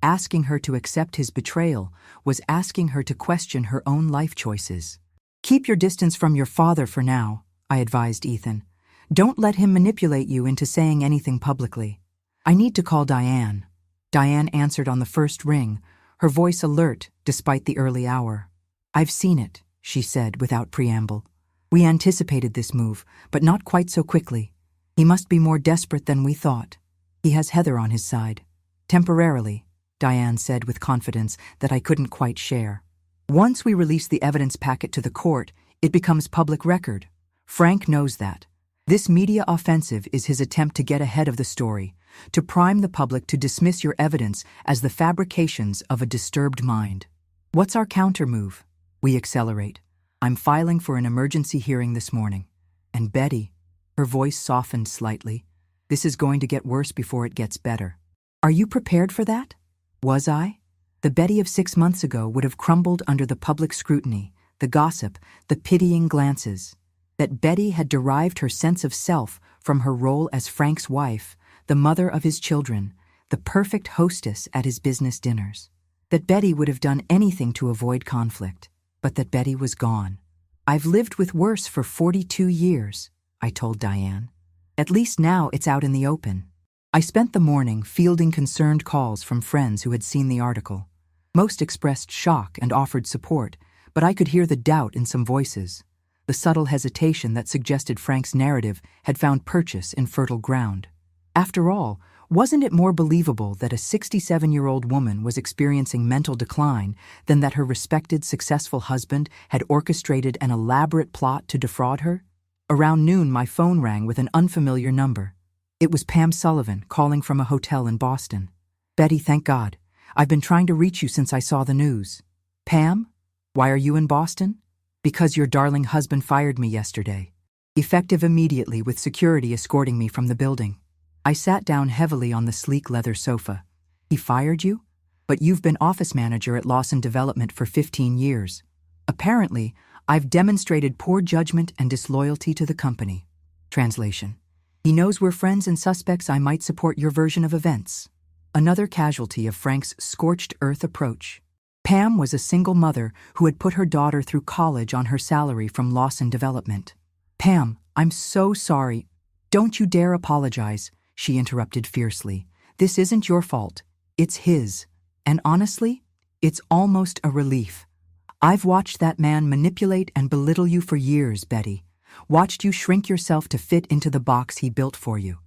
Asking her to accept his betrayal was asking her to question her own life choices. Keep your distance from your father for now, I advised Ethan. Don't let him manipulate you into saying anything publicly. I need to call Diane. Diane answered on the first ring, her voice alert despite the early hour. I've seen it, she said without preamble. We anticipated this move, but not quite so quickly. He must be more desperate than we thought. He has Heather on his side. Temporarily, Diane said with confidence that I couldn't quite share. Once we release the evidence packet to the court, it becomes public record. Frank knows that. This media offensive is his attempt to get ahead of the story, to prime the public to dismiss your evidence as the fabrications of a disturbed mind. What's our counter move? We accelerate. I'm filing for an emergency hearing this morning. And Betty, her voice softened slightly, this is going to get worse before it gets better. Are you prepared for that? Was I? The Betty of 6 months ago would have crumbled under the public scrutiny, the gossip, the pitying glances. That Betty had derived her sense of self from her role as Frank's wife, the mother of his children, the perfect hostess at his business dinners. That Betty would have done anything to avoid conflict, but that Betty was gone. I've lived with worse for 42 years, I told Diane. At least now it's out in the open. I spent the morning fielding concerned calls from friends who had seen the article. Most expressed shock and offered support, but I could hear the doubt in some voices, the subtle hesitation that suggested Frank's narrative had found purchase in fertile ground. After all, wasn't it more believable that a 67-year-old woman was experiencing mental decline than that her respected, successful husband had orchestrated an elaborate plot to defraud her? Around noon, my phone rang with an unfamiliar number. It was Pam Sullivan calling from a hotel in Boston. Betty, thank God. I've been trying to reach you since I saw the news. Pam? Why are you in Boston? Because your darling husband fired me yesterday. Effective immediately with security escorting me from the building. I sat down heavily on the sleek leather sofa. He fired you? But you've been office manager at Lawson Development for 15 years. Apparently, I've demonstrated poor judgment and disloyalty to the company. Translation. He knows we're friends and suspects I might support your version of events. Another casualty of Frank's scorched earth approach. Pam was a single mother who had put her daughter through college on her salary from Lawson Development. Pam, I'm so sorry. Don't you dare apologize, she interrupted fiercely. This isn't your fault. It's his. And honestly, it's almost a relief. I've watched that man manipulate and belittle you for years, Betty. Watched you shrink yourself to fit into the box he built for you.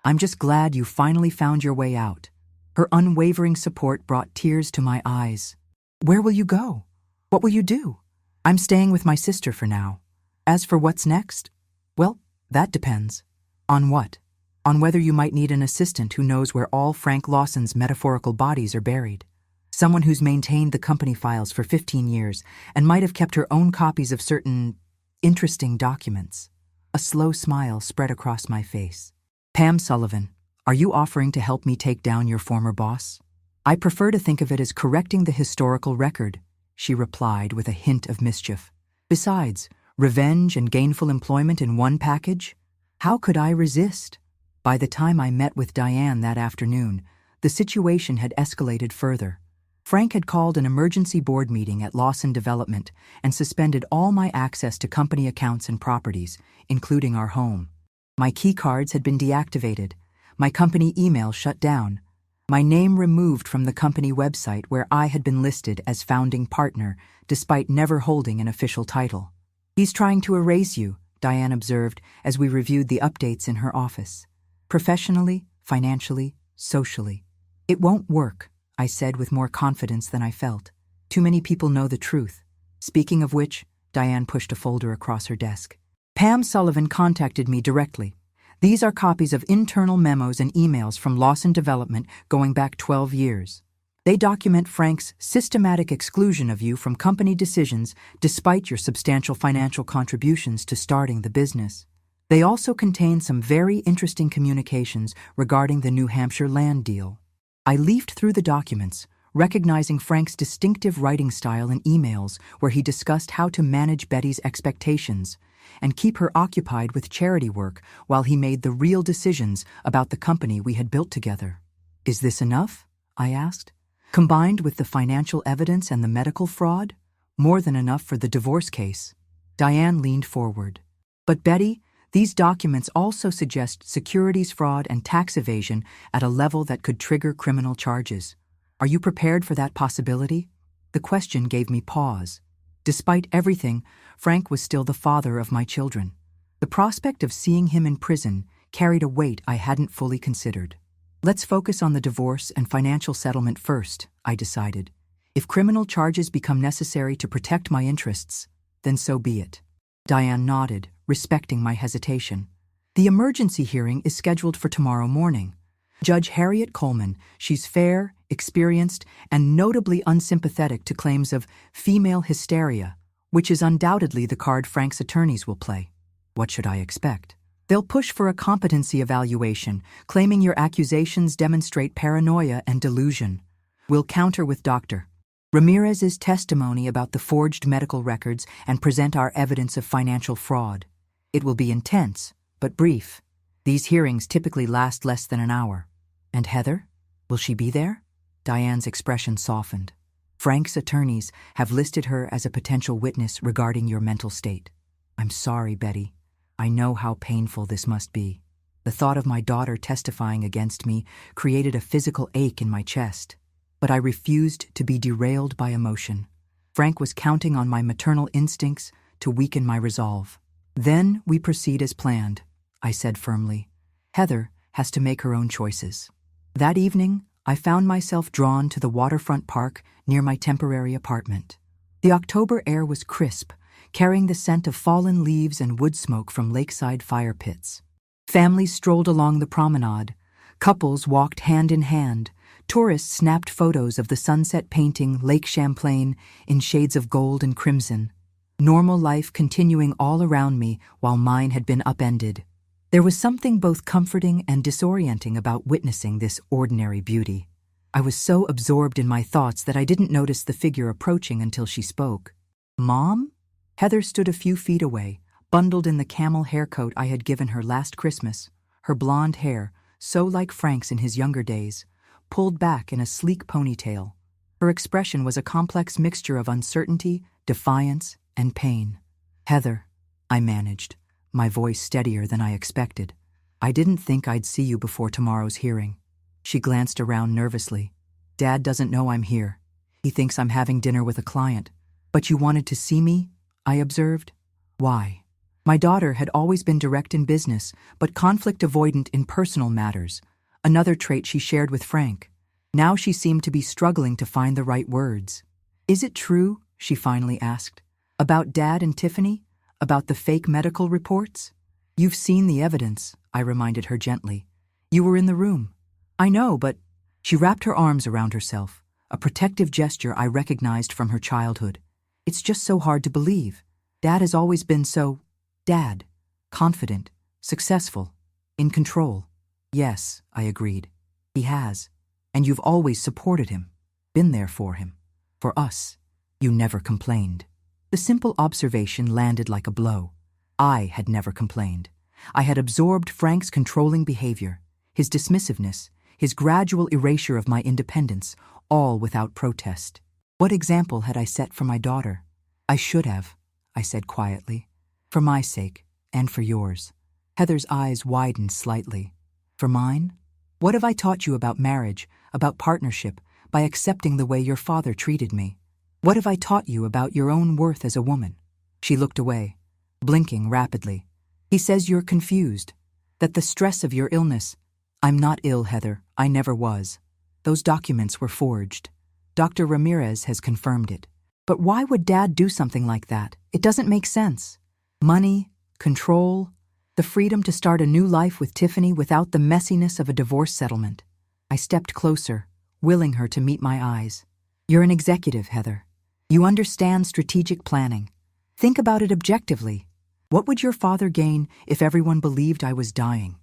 I'm just glad you finally found your way out. Her unwavering support brought tears to my eyes. Where will you go? What will you do? I'm staying with my sister for now. As for what's next? Well, that depends. On what? On whether you might need an assistant who knows where all Frank Lawson's metaphorical bodies are buried. Someone who's maintained the company files for 15 years and might have kept her own copies of certain interesting documents. A slow smile spread across my face. Pam Sullivan, are you offering to help me take down your former boss? I prefer to think of it as correcting the historical record, she replied with a hint of mischief. Besides, revenge and gainful employment in one package? How could I resist? By the time I met with Diane that afternoon, the situation had escalated further. Frank had called an emergency board meeting at Lawson Development and suspended all my access to company accounts and properties, including our home. My key cards had been deactivated, my company email shut down, my name removed from the company website where I had been listed as founding partner, despite never holding an official title. He's trying to erase you, Diane observed as we reviewed the updates in her office. Professionally, financially, socially. It won't work, I said with more confidence than I felt. Too many people know the truth. Speaking of which, Diane pushed a folder across her desk. Pam Sullivan contacted me directly. These are copies of internal memos and emails from Lawson Development going back 12 years. They document Frank's systematic exclusion of you from company decisions despite your substantial financial contributions to starting the business. They also contain some very interesting communications regarding the New Hampshire land deal. I leafed through the documents, recognizing Frank's distinctive writing style in emails where he discussed how to manage Betty's expectations and keep her occupied with charity work while he made the real decisions about the company we had built together. Is this enough? I asked. Combined with the financial evidence and the medical fraud? More than enough for the divorce case. Diane leaned forward. But Betty, these documents also suggest securities fraud and tax evasion at a level that could trigger criminal charges. Are you prepared for that possibility? The question gave me pause. Despite everything, Frank was still the father of my children. The prospect of seeing him in prison carried a weight I hadn't fully considered. Let's focus on the divorce and financial settlement first, I decided. If criminal charges become necessary to protect my interests, then so be it. Diane nodded, respecting my hesitation. The emergency hearing is scheduled for tomorrow morning. Judge Harriet Coleman, she's fair, experienced, and notably unsympathetic to claims of female hysteria, which is undoubtedly the card Frank's attorneys will play. What should I expect? They'll push for a competency evaluation, claiming your accusations demonstrate paranoia and delusion. We'll counter with Dr. Ramirez's testimony about the forged medical records and present our evidence of financial fraud. It will be intense, but brief. These hearings typically last less than an hour. And Heather? Will she be there? Diane's expression softened. Frank's attorneys have listed her as a potential witness regarding your mental state. I'm sorry, Betty. I know how painful this must be. The thought of my daughter testifying against me created a physical ache in my chest. But I refused to be derailed by emotion. Frank was counting on my maternal instincts to weaken my resolve. Then we proceed as planned, I said firmly. Heather has to make her own choices. That evening, I found myself drawn to the waterfront park near my temporary apartment. The October air was crisp, carrying the scent of fallen leaves and wood smoke from lakeside fire pits. Families strolled along the promenade. Couples walked hand in hand. Tourists snapped photos of the sunset painting Lake Champlain in shades of gold and crimson. Normal life continuing all around me while mine had been upended. There was something both comforting and disorienting about witnessing this ordinary beauty. I was so absorbed in my thoughts that I didn't notice the figure approaching until she spoke. Mom? Heather stood a few feet away, bundled in the camel haircoat I had given her last Christmas, her blonde hair, so like Frank's in his younger days, pulled back in a sleek ponytail. Her expression was a complex mixture of uncertainty, defiance, and pain. Heather, I managed, my voice steadier than I expected. I didn't think I'd see you before tomorrow's hearing. She glanced around nervously. Dad doesn't know I'm here. He thinks I'm having dinner with a client. But you wanted to see me? I observed. Why? My daughter had always been direct in business, but conflict avoidant in personal matters, another trait she shared with Frank. Now she seemed to be struggling to find the right words. Is it true, she finally asked, about Dad and Tiffany? About the fake medical reports? You've seen the evidence, I reminded her gently. You were in the room. I know, but... She wrapped her arms around herself, a protective gesture I recognized from her childhood. It's just so hard to believe. Dad has always been so... Dad. Confident. Successful. In control. Yes, I agreed. He has. And you've always supported him. Been there for him. For us. You never complained. The simple observation landed like a blow. I had never complained. I had absorbed Frank's controlling behavior, his dismissiveness, his gradual erasure of my independence, all without protest. What example had I set for my daughter? I should have, I said quietly. For my sake, and for yours. Heather's eyes widened slightly. For mine? What have I taught you about marriage, about partnership, by accepting the way your father treated me? What have I taught you about your own worth as a woman? She looked away, blinking rapidly. He says you're confused, that the stress of your illness... I'm not ill, Heather. I never was. Those documents were forged. Dr. Ramirez has confirmed it. But why would Dad do something like that? It doesn't make sense. Money, control, the freedom to start a new life with Tiffany without the messiness of a divorce settlement. I stepped closer, willing her to meet my eyes. You're an executive, Heather. You understand strategic planning. Think about it objectively. What would your father gain if everyone believed I was dying?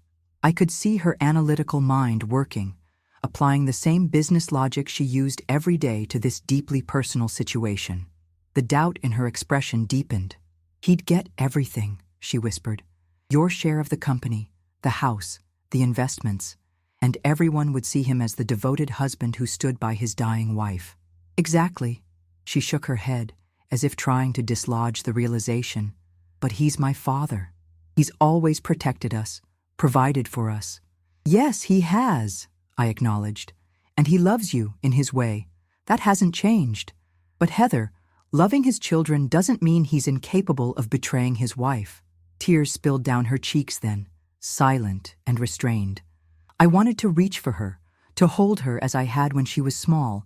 I could see her analytical mind working, applying the same business logic she used every day to this deeply personal situation. The doubt in her expression deepened. He'd get everything, she whispered. Your share of the company, the house, the investments, and everyone would see him as the devoted husband who stood by his dying wife. Exactly. She shook her head, as if trying to dislodge the realization. But he's my father. He's always protected us, provided for us. Yes, he has, I acknowledged. And he loves you in his way. That hasn't changed. But Heather, loving his children doesn't mean he's incapable of betraying his wife. Tears spilled down her cheeks then, silent and restrained. I wanted to reach for her, to hold her as I had when she was small,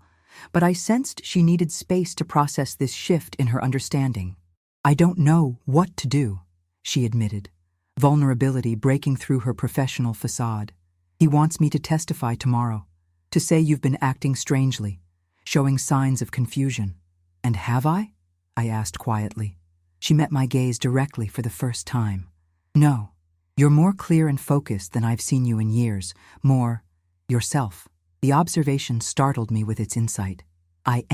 but I sensed she needed space to process this shift in her understanding. I don't know what to do, she admitted, vulnerability breaking through her professional facade. He wants me to testify tomorrow, to say you've been acting strangely, showing signs of confusion. And have I? I asked quietly. She met my gaze directly for the first time. No, you're more clear and focused than I've seen you in years, more yourself. The observation startled me with its insight. I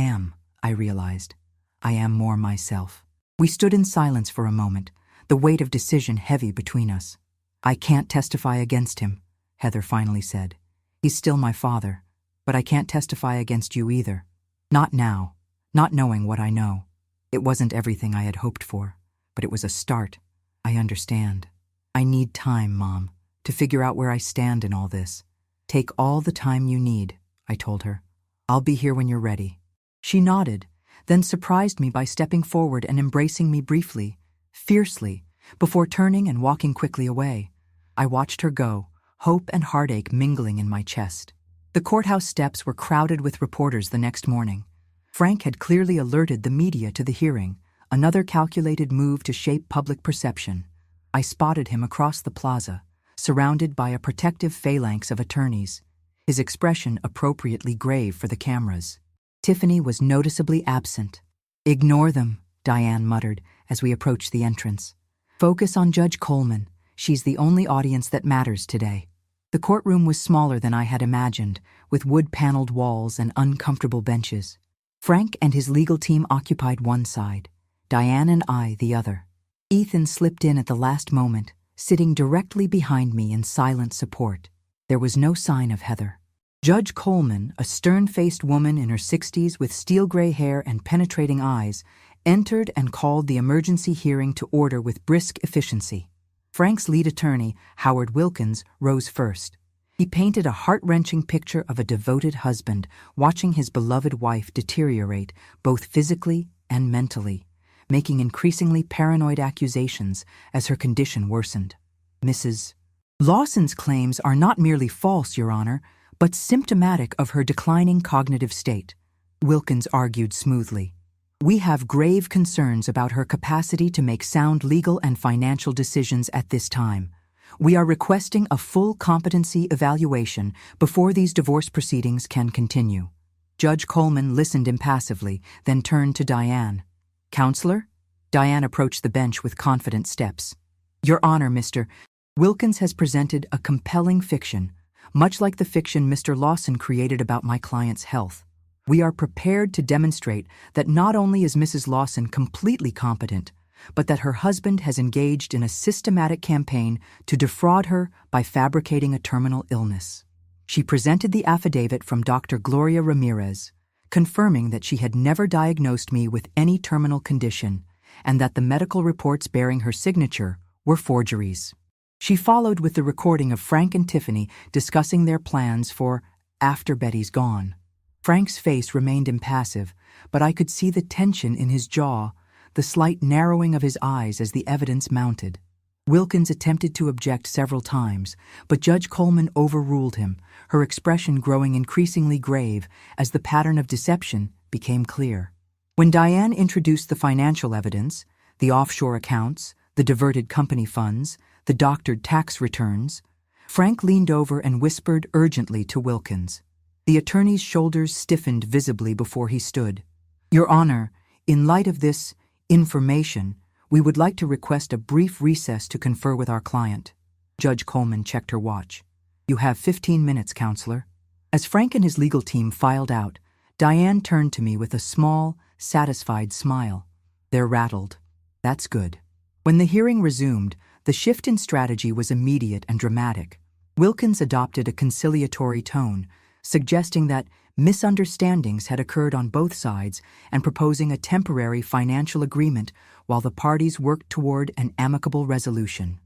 realized. I am more myself. We stood in silence for a moment, the weight of decision heavy between us. I can't testify against him, Heather finally said. He's still my father, but I can't testify against you either. Not now, not knowing what I know. It wasn't everything I had hoped for, but it was a start. I understand. I need time, Mom, to figure out where I stand in all this. Take all the time you need, I told her. I'll be here when you're ready. She nodded, then surprised me by stepping forward and embracing me briefly, fiercely, before turning and walking quickly away. I watched her go, hope and heartache mingling in my chest. The courthouse steps were crowded with reporters the next morning. Frank had clearly alerted the media to the hearing, another calculated move to shape public perception. I spotted him across the plaza, surrounded by a protective phalanx of attorneys, his expression appropriately grave for the cameras. Tiffany was noticeably absent. Ignore them, Diane muttered as we approached the entrance. Focus on Judge Coleman. She's the only audience that matters today. The courtroom was smaller than I had imagined, with wood-paneled walls and uncomfortable benches. Frank and his legal team occupied one side, Diane and I the other. Ethan slipped in at the last moment, sitting directly behind me in silent support. There was no sign of Heather. Judge Coleman, a stern-faced woman in her 60s with steel-gray hair and penetrating eyes, entered and called the emergency hearing to order with brisk efficiency. Frank's lead attorney, Howard Wilkins, rose first. He painted a heart-wrenching picture of a devoted husband watching his beloved wife deteriorate both physically and mentally, making increasingly paranoid accusations as her condition worsened. Mrs. Lawson's claims are not merely false, Your Honor, but symptomatic of her declining cognitive state, Wilkins argued smoothly. We have grave concerns about her capacity to make sound legal and financial decisions at this time. We are requesting a full competency evaluation before these divorce proceedings can continue. Judge Coleman listened impassively, then turned to Diane. Counselor? Diane approached the bench with confident steps. Your Honor, Mr. Wilkins has presented a compelling fiction, much like the fiction Mr. Lawson created about my client's health. We are prepared to demonstrate that not only is Mrs. Lawson completely competent, but that her husband has engaged in a systematic campaign to defraud her by fabricating a terminal illness. She presented the affidavit from Dr. Gloria Ramirez, confirming that she had never diagnosed me with any terminal condition and that the medical reports bearing her signature were forgeries. She followed with the recording of Frank and Tiffany discussing their plans for after Betty's gone. Frank's face remained impassive, but I could see the tension in his jaw, the slight narrowing of his eyes as the evidence mounted. Wilkins attempted to object several times, but Judge Coleman overruled him, her expression growing increasingly grave as the pattern of deception became clear. When Diane introduced the financial evidence, the offshore accounts, the diverted company funds, the doctored tax returns, Frank leaned over and whispered urgently to Wilkins. The attorney's shoulders stiffened visibly before he stood. Your Honor, in light of this information, we would like to request a brief recess to confer with our client. Judge Coleman checked her watch. You have 15 minutes, Counselor. As Frank and his legal team filed out, Diane turned to me with a small, satisfied smile. They're rattled. That's good. When the hearing resumed, the shift in strategy was immediate and dramatic. Wilkins adopted a conciliatory tone, suggesting that misunderstandings had occurred on both sides and proposing a temporary financial agreement while the parties worked toward an amicable resolution.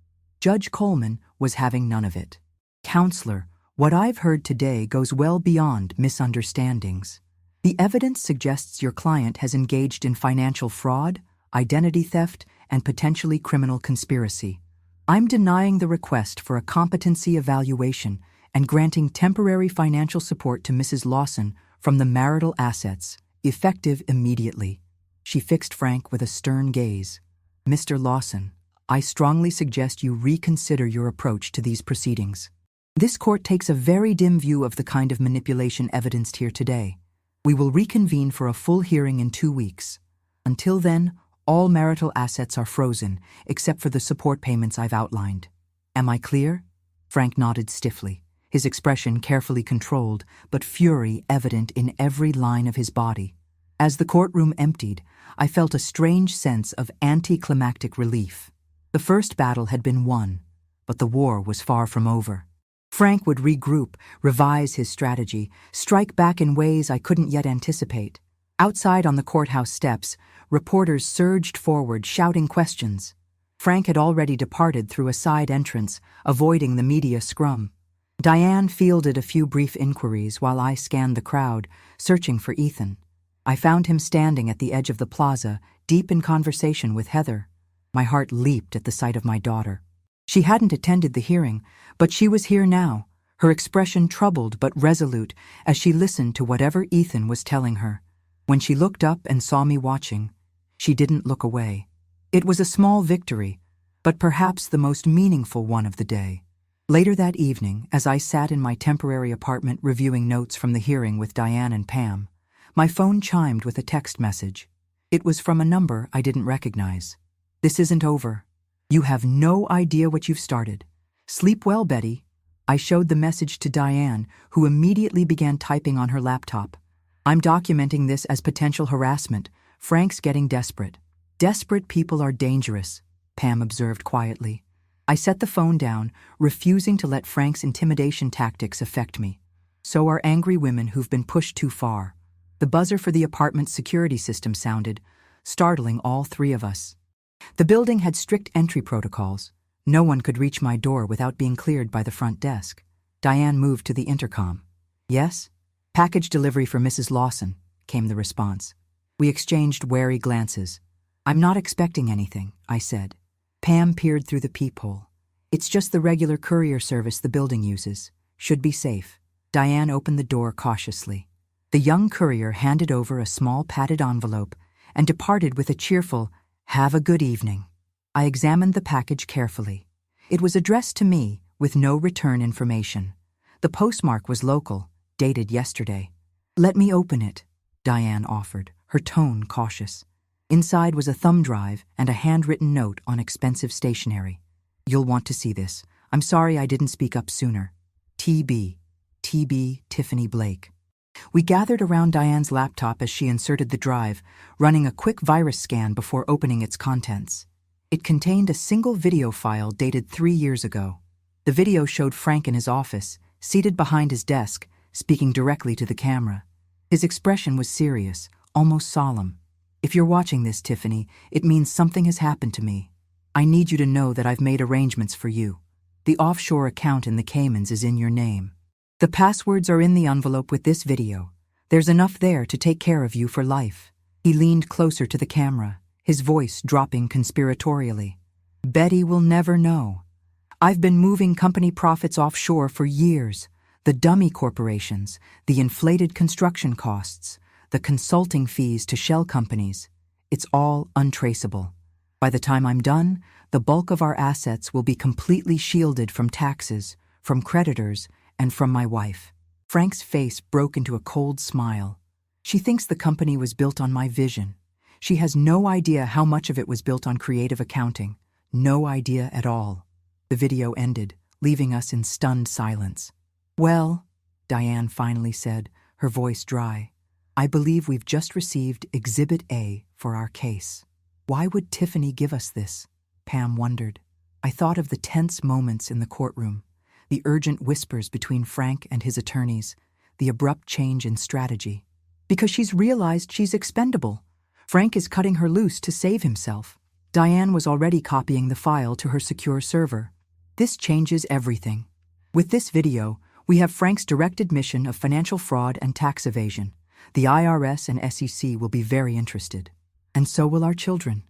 Judge Coleman was having none of it. "Counselor, what I've heard today goes well beyond misunderstandings. The evidence suggests your client has engaged in financial fraud, identity theft, and potentially criminal conspiracy. I'm denying the request for a competency evaluation and granting temporary financial support to Mrs. Lawson from the marital assets, effective immediately." She fixed Frank with a stern gaze. "Mr. Lawson, I strongly suggest you reconsider your approach to these proceedings. This court takes a very dim view of the kind of manipulation evidenced here today. We will reconvene for a full hearing in 2 weeks. Until then, all marital assets are frozen, except for the support payments I've outlined. Am I clear?" Frank nodded stiffly, his expression carefully controlled, but fury evident in every line of his body. As the courtroom emptied, I felt a strange sense of anticlimactic relief. The first battle had been won, but the war was far from over. Frank would regroup, revise his strategy, strike back in ways I couldn't yet anticipate. Outside on the courthouse steps, reporters surged forward, shouting questions. Frank had already departed through a side entrance, avoiding the media scrum. Diane fielded a few brief inquiries while I scanned the crowd, searching for Ethan. I found him standing at the edge of the plaza, deep in conversation with Heather. My heart leaped at the sight of my daughter. She hadn't attended the hearing, but she was here now, her expression troubled but resolute as she listened to whatever Ethan was telling her. When she looked up and saw me watching, she didn't look away. It was a small victory, but perhaps the most meaningful one of the day. Later that evening, as I sat in my temporary apartment reviewing notes from the hearing with Diane and Pam, my phone chimed with a text message. It was from a number I didn't recognize. "This isn't over. You have no idea what you've started. Sleep well, Betty." I showed the message to Diane, who immediately began typing on her laptop. "I'm documenting this as potential harassment. Frank's getting desperate." "Desperate people are dangerous," Pam observed quietly. I set the phone down, refusing to let Frank's intimidation tactics affect me. So are angry women who've been pushed too far. The buzzer for the apartment's security system sounded, startling all three of us. The building had strict entry protocols. No one could reach my door without being cleared by the front desk. Diane moved to the intercom. "Yes?" "Package delivery for Mrs. Lawson," came the response. We exchanged wary glances. "I'm not expecting anything," I said. Pam peered through the peephole. "It's just the regular courier service the building uses. Should be safe." Diane opened the door cautiously. The young courier handed over a small padded envelope and departed with a cheerful, "Have a good evening." I examined the package carefully. It was addressed to me, with no return information. The postmark was local, dated yesterday. "Let me open it," Diane offered, her tone cautious. Inside was a thumb drive and a handwritten note on expensive stationery. "You'll want to see this. I'm sorry I didn't speak up sooner. TB Tiffany Blake." We gathered around Diane's laptop as she inserted the drive, running a quick virus scan before opening its contents. It contained a single video file dated 3 years ago. The video showed Frank in his office, seated behind his desk, speaking directly to the camera. His expression was serious, almost solemn. "If you're watching this, Tiffany, it means something has happened to me. I need you to know that I've made arrangements for you. The offshore account in the Caymans is in your name. The passwords are in the envelope with this video. There's enough there to take care of you for life." He leaned closer to the camera, his voice dropping conspiratorially. "Betty will never know. I've been moving company profits offshore for years. The dummy corporations, the inflated construction costs, the consulting fees to shell companies. It's all untraceable. By the time I'm done, the bulk of our assets will be completely shielded from taxes, from creditors, and from my wife." Frank's face broke into a cold smile. "She thinks the company was built on my vision. She has no idea how much of it was built on creative accounting. No idea at all." The video ended, leaving us in stunned silence. "Well," Diane finally said, her voice dry, "I believe we've just received Exhibit A for our case." "Why would Tiffany give us this?" Pam wondered. I thought of the tense moments in the courtroom, the urgent whispers between Frank and his attorneys, the abrupt change in strategy. "Because she's realized she's expendable. Frank is cutting her loose to save himself." Diane was already copying the file to her secure server. This changes everything. With this video, we have Frank's direct admission of financial fraud and tax evasion. The IRS and SEC will be very interested. And so will our children,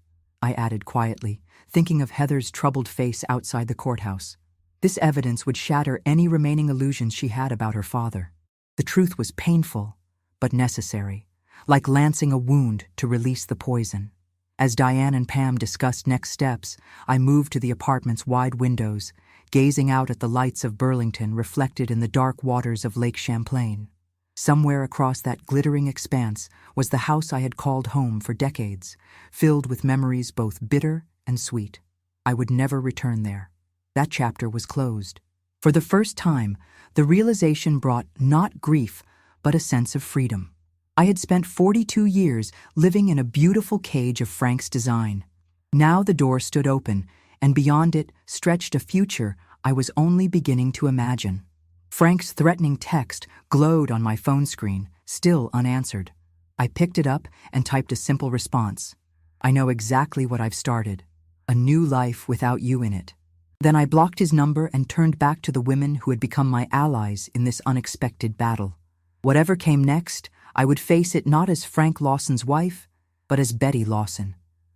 I added quietly, thinking of Heather's troubled face outside the courthouse. This evidence would shatter any remaining illusions she had about her father. The truth was painful, but necessary, like lancing a wound to release the poison. As Diane and Pam discussed next steps, I moved to the apartment's wide windows, gazing out at the lights of Burlington reflected in the dark waters of Lake Champlain. Somewhere across that glittering expanse was the house I had called home for decades, filled with memories both bitter and sweet. I would never return there. That chapter was closed. For the first time, the realization brought not grief, but a sense of freedom. I had spent 42 years living in a beautiful cage of Frank's design. Now the door stood open, and beyond it stretched a future I was only beginning to imagine. Frank's threatening text glowed on my phone screen, still unanswered. I picked it up and typed a simple response. I know exactly what I've started. A new life without you in it. Then I blocked his number and turned back to the women who had become my allies in this unexpected battle. Whatever came next, I would face it not as Frank Lawson's wife, but as Betty Lawson.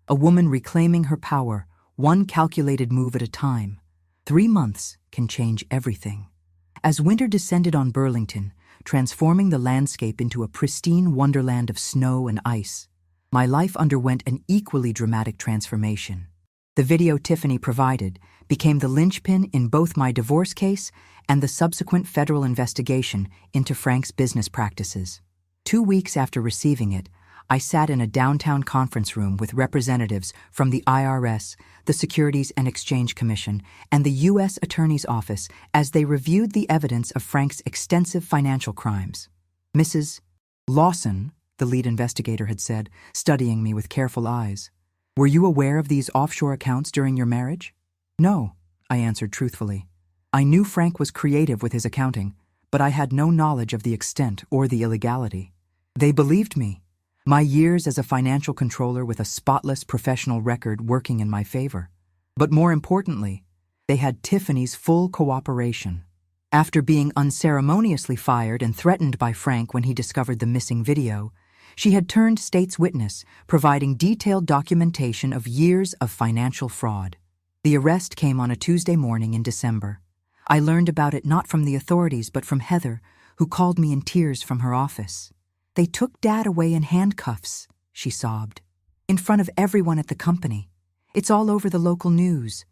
A woman reclaiming her power, one calculated move at a time. 3 months can change everything. As winter descended on Burlington, transforming the landscape into a pristine wonderland of snow and ice, my life underwent an equally dramatic transformation. The video Tiffany provided became the linchpin in both my divorce case and the subsequent federal investigation into Frank's business practices. 2 weeks after receiving it, I sat in a downtown conference room with representatives from the IRS, the Securities and Exchange Commission, and the U.S. Attorney's Office as they reviewed the evidence of Frank's extensive financial crimes. Mrs. Lawson, the lead investigator had said, studying me with careful eyes, "Were you aware of these offshore accounts during your marriage?" "No," I answered truthfully. I knew Frank was creative with his accounting, but I had no knowledge of the extent or the illegality. They believed me. My years as a financial controller with a spotless professional record working in my favor. But more importantly, they had Tiffany's full cooperation. After being unceremoniously fired and threatened by Frank when he discovered the missing video, she had turned state's witness, providing detailed documentation of years of financial fraud. The arrest came on a Tuesday morning in December. I learned about it not from the authorities but from Heather, who called me in tears from her office. "They took Dad away in handcuffs," she sobbed, "in front of everyone at the company. It's all over the local news."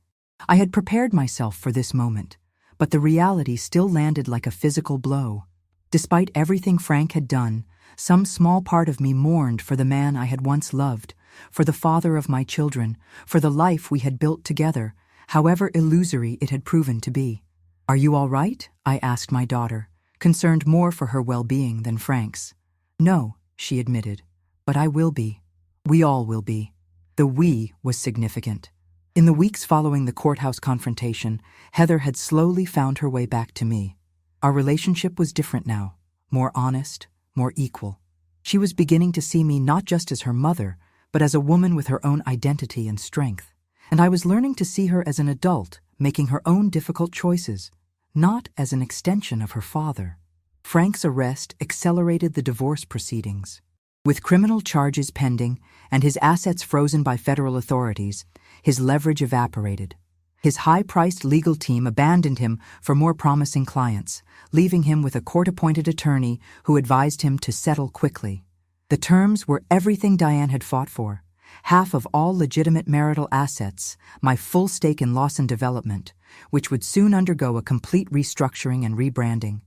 I had prepared myself for this moment, but the reality still landed like a physical blow. Despite everything Frank had done, some small part of me mourned for the man I had once loved, for the father of my children, for the life we had built together, however illusory it had proven to be. "Are you all right?" I asked my daughter, concerned more for her well-being than Frank's. "No," she admitted, "but I will be. We all will be." The "we" was significant. In the weeks following the courthouse confrontation, Heather had slowly found her way back to me. Our relationship was different now, more honest, more equal. She was beginning to see me not just as her mother, but as a woman with her own identity and strength. And I was learning to see her as an adult, making her own difficult choices, not as an extension of her father. Frank's arrest accelerated the divorce proceedings. With criminal charges pending and his assets frozen by federal authorities, his leverage evaporated. His high-priced legal team abandoned him for more promising clients, leaving him with a court-appointed attorney who advised him to settle quickly. The terms were everything Diane had fought for: half of all legitimate marital assets, my full stake in Lawson Development, which would soon undergo a complete restructuring and rebranding,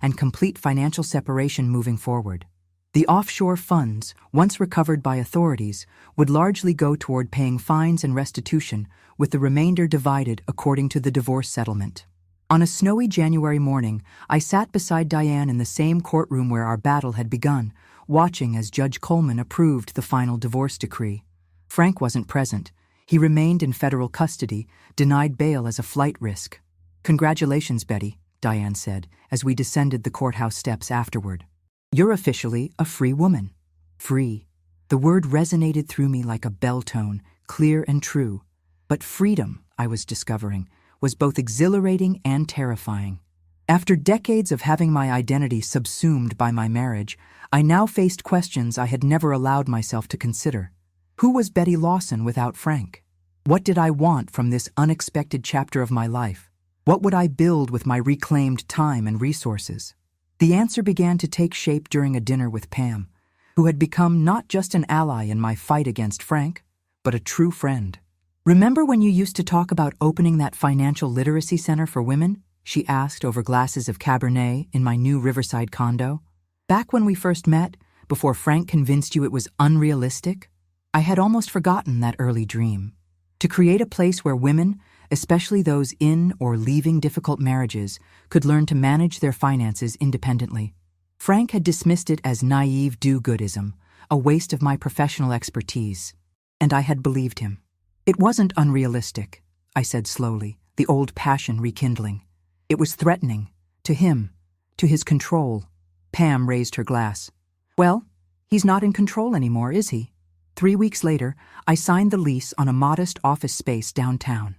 and complete financial separation moving forward. The offshore funds, once recovered by authorities, would largely go toward paying fines and restitution, with the remainder divided according to the divorce settlement. On a snowy January morning, I sat beside Diane in the same courtroom where our battle had begun, watching as Judge Coleman approved the final divorce decree. Frank wasn't present. He remained in federal custody, denied bail as a flight risk. "Congratulations, Betty," Diane said, as we descended the courthouse steps afterward. "You're officially a free woman." Free. The word resonated through me like a bell tone, clear and true. But freedom, I was discovering, was both exhilarating and terrifying. After decades of having my identity subsumed by my marriage, I now faced questions I had never allowed myself to consider. Who was Betty Lawson without Frank? What did I want from this unexpected chapter of my life? What would I build with my reclaimed time and resources? The answer began to take shape during a dinner with Pam, who had become not just an ally in my fight against Frank, but a true friend. "Remember when you used to talk about opening that financial literacy center for women?" she asked over glasses of Cabernet in my new Riverside condo. "Back when we first met, before Frank convinced you it was unrealistic?" I had almost forgotten that early dream. To create a place where women, especially those in or leaving difficult marriages, could learn to manage their finances independently. Frank had dismissed it as naive do-goodism, a waste of my professional expertise, and I had believed him. "It wasn't unrealistic," I said slowly, the old passion rekindling. "It was threatening, to him, to his control." Pam raised her glass. "Well, he's not in control anymore, is he?" 3 weeks later, I signed the lease on a modest office space downtown.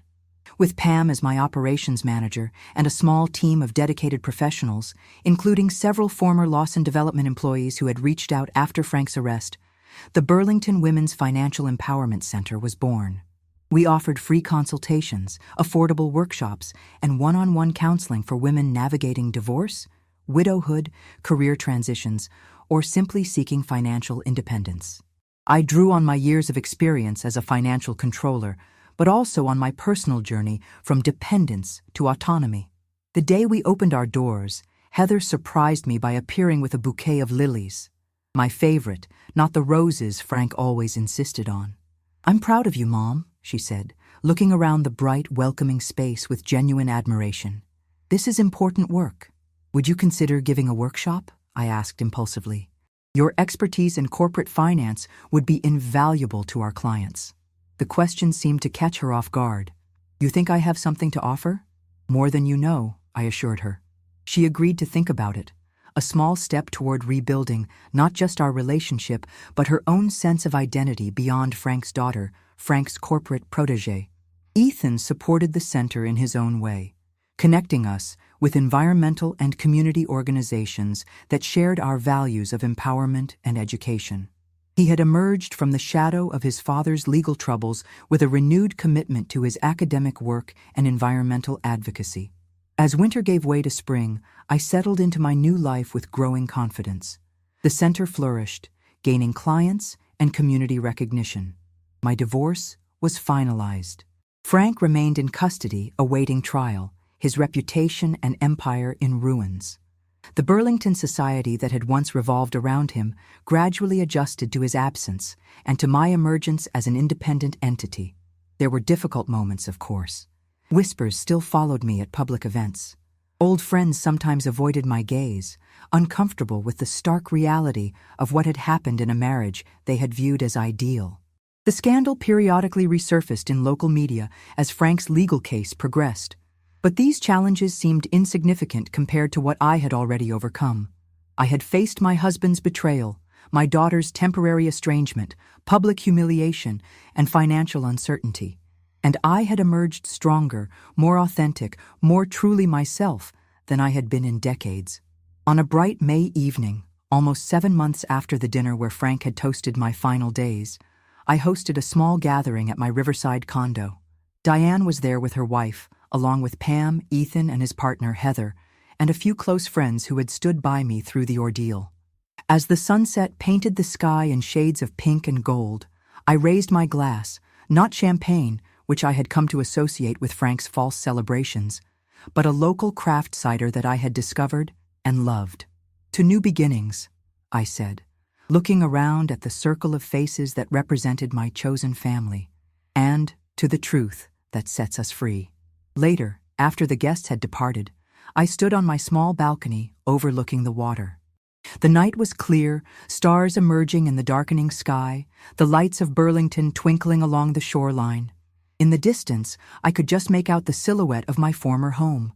With Pam as my operations manager and a small team of dedicated professionals, including several former Lawson Development employees who had reached out after Frank's arrest, the Burlington Women's Financial Empowerment Center was born. We offered free consultations, affordable workshops, and one-on-one counseling for women navigating divorce, widowhood, career transitions, or simply seeking financial independence. I drew on my years of experience as a financial controller, but also on my personal journey from dependence to autonomy. The day we opened our doors, Heather surprised me by appearing with a bouquet of lilies. My favorite, not the roses Frank always insisted on. "I'm proud of you, Mom," she said, looking around the bright, welcoming space with genuine admiration. "This is important work. Would you consider giving a workshop?" I asked impulsively. "Your expertise in corporate finance would be invaluable to our clients." The question seemed to catch her off guard. "You think I have something to offer?" "More than you know," I assured her. She agreed to think about it, a small step toward rebuilding not just our relationship, but her own sense of identity beyond Frank's daughter, Frank's corporate protégé. Ethan supported the center in his own way, connecting us with environmental and community organizations that shared our values of empowerment and education. He had emerged from the shadow of his father's legal troubles with a renewed commitment to his academic work and environmental advocacy. As winter gave way to spring, I settled into my new life with growing confidence. The center flourished, gaining clients and community recognition. My divorce was finalized. Frank remained in custody, awaiting trial, his reputation and empire in ruins. The Burlington society that had once revolved around him gradually adjusted to his absence and to my emergence as an independent entity. There were difficult moments, of course. Whispers still followed me at public events. Old friends sometimes avoided my gaze, uncomfortable with the stark reality of what had happened in a marriage they had viewed as ideal. The scandal periodically resurfaced in local media as Frank's legal case progressed. But these challenges seemed insignificant compared to what I had already overcome. I had faced my husband's betrayal, my daughter's temporary estrangement, public humiliation, and financial uncertainty. And I had emerged stronger, more authentic, more truly myself than I had been in decades. On a bright May evening, almost 7 months after the dinner where Frank had toasted my final days, I hosted a small gathering at my Riverside condo. Diane was there with her wife, along with Pam, Ethan, and his partner, Heather, and a few close friends who had stood by me through the ordeal. As the sunset painted the sky in shades of pink and gold, I raised my glass, not champagne, which I had come to associate with Frank's false celebrations, but a local craft cider that I had discovered and loved. "To new beginnings," I said, looking around at the circle of faces that represented my chosen family, "and to the truth that sets us free." Later, after the guests had departed, I stood on my small balcony overlooking the water. The night was clear, stars emerging in the darkening sky, the lights of Burlington twinkling along the shoreline. In the distance, I could just make out the silhouette of my former home,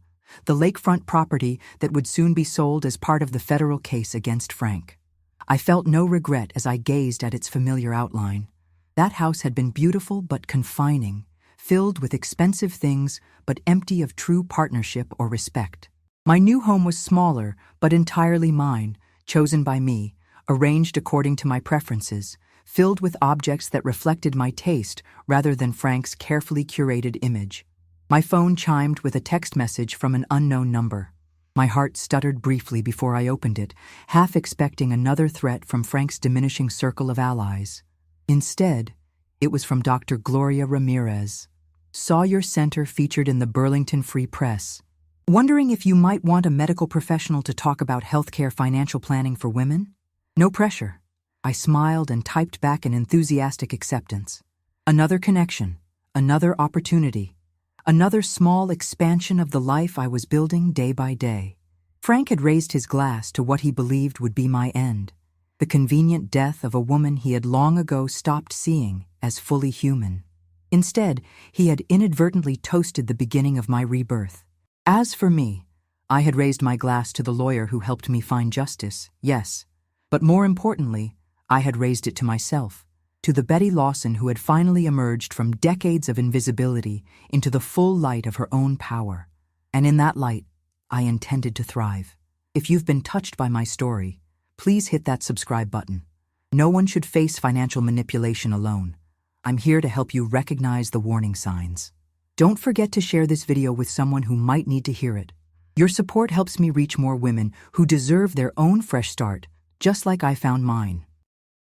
the lakefront property that would soon be sold as part of the federal case against Frank. I felt no regret as I gazed at its familiar outline. That house had been beautiful but confining, filled with expensive things but empty of true partnership or respect. My new home was smaller but entirely mine, chosen by me, arranged according to my preferences, filled with objects that reflected my taste rather than Frank's carefully curated image. My phone chimed with a text message from an unknown number. My heart stuttered briefly before I opened it, half expecting another threat from Frank's diminishing circle of allies. Instead, it was from Dr. Gloria Ramirez. Saw your center featured in the Burlington Free Press. Wondering if you might want a medical professional to talk about healthcare financial planning for women? No pressure. I smiled and typed back an enthusiastic acceptance. Another connection, another opportunity, another small expansion of the life I was building day by day. Frank had raised his glass to what he believed would be my end, the convenient death of a woman he had long ago stopped seeing as fully human. Instead, he had inadvertently toasted the beginning of my rebirth. As for me, I had raised my glass to the lawyer who helped me find justice, yes, but more importantly, I had raised it to myself, to the Betty Lawson who had finally emerged from decades of invisibility into the full light of her own power. And in that light, I intended to thrive. If you've been touched by my story, please hit that subscribe button. No one should face financial manipulation alone. I'm here to help you recognize the warning signs. Don't forget to share this video with someone who might need to hear it. Your support helps me reach more women who deserve their own fresh start, just like I found mine.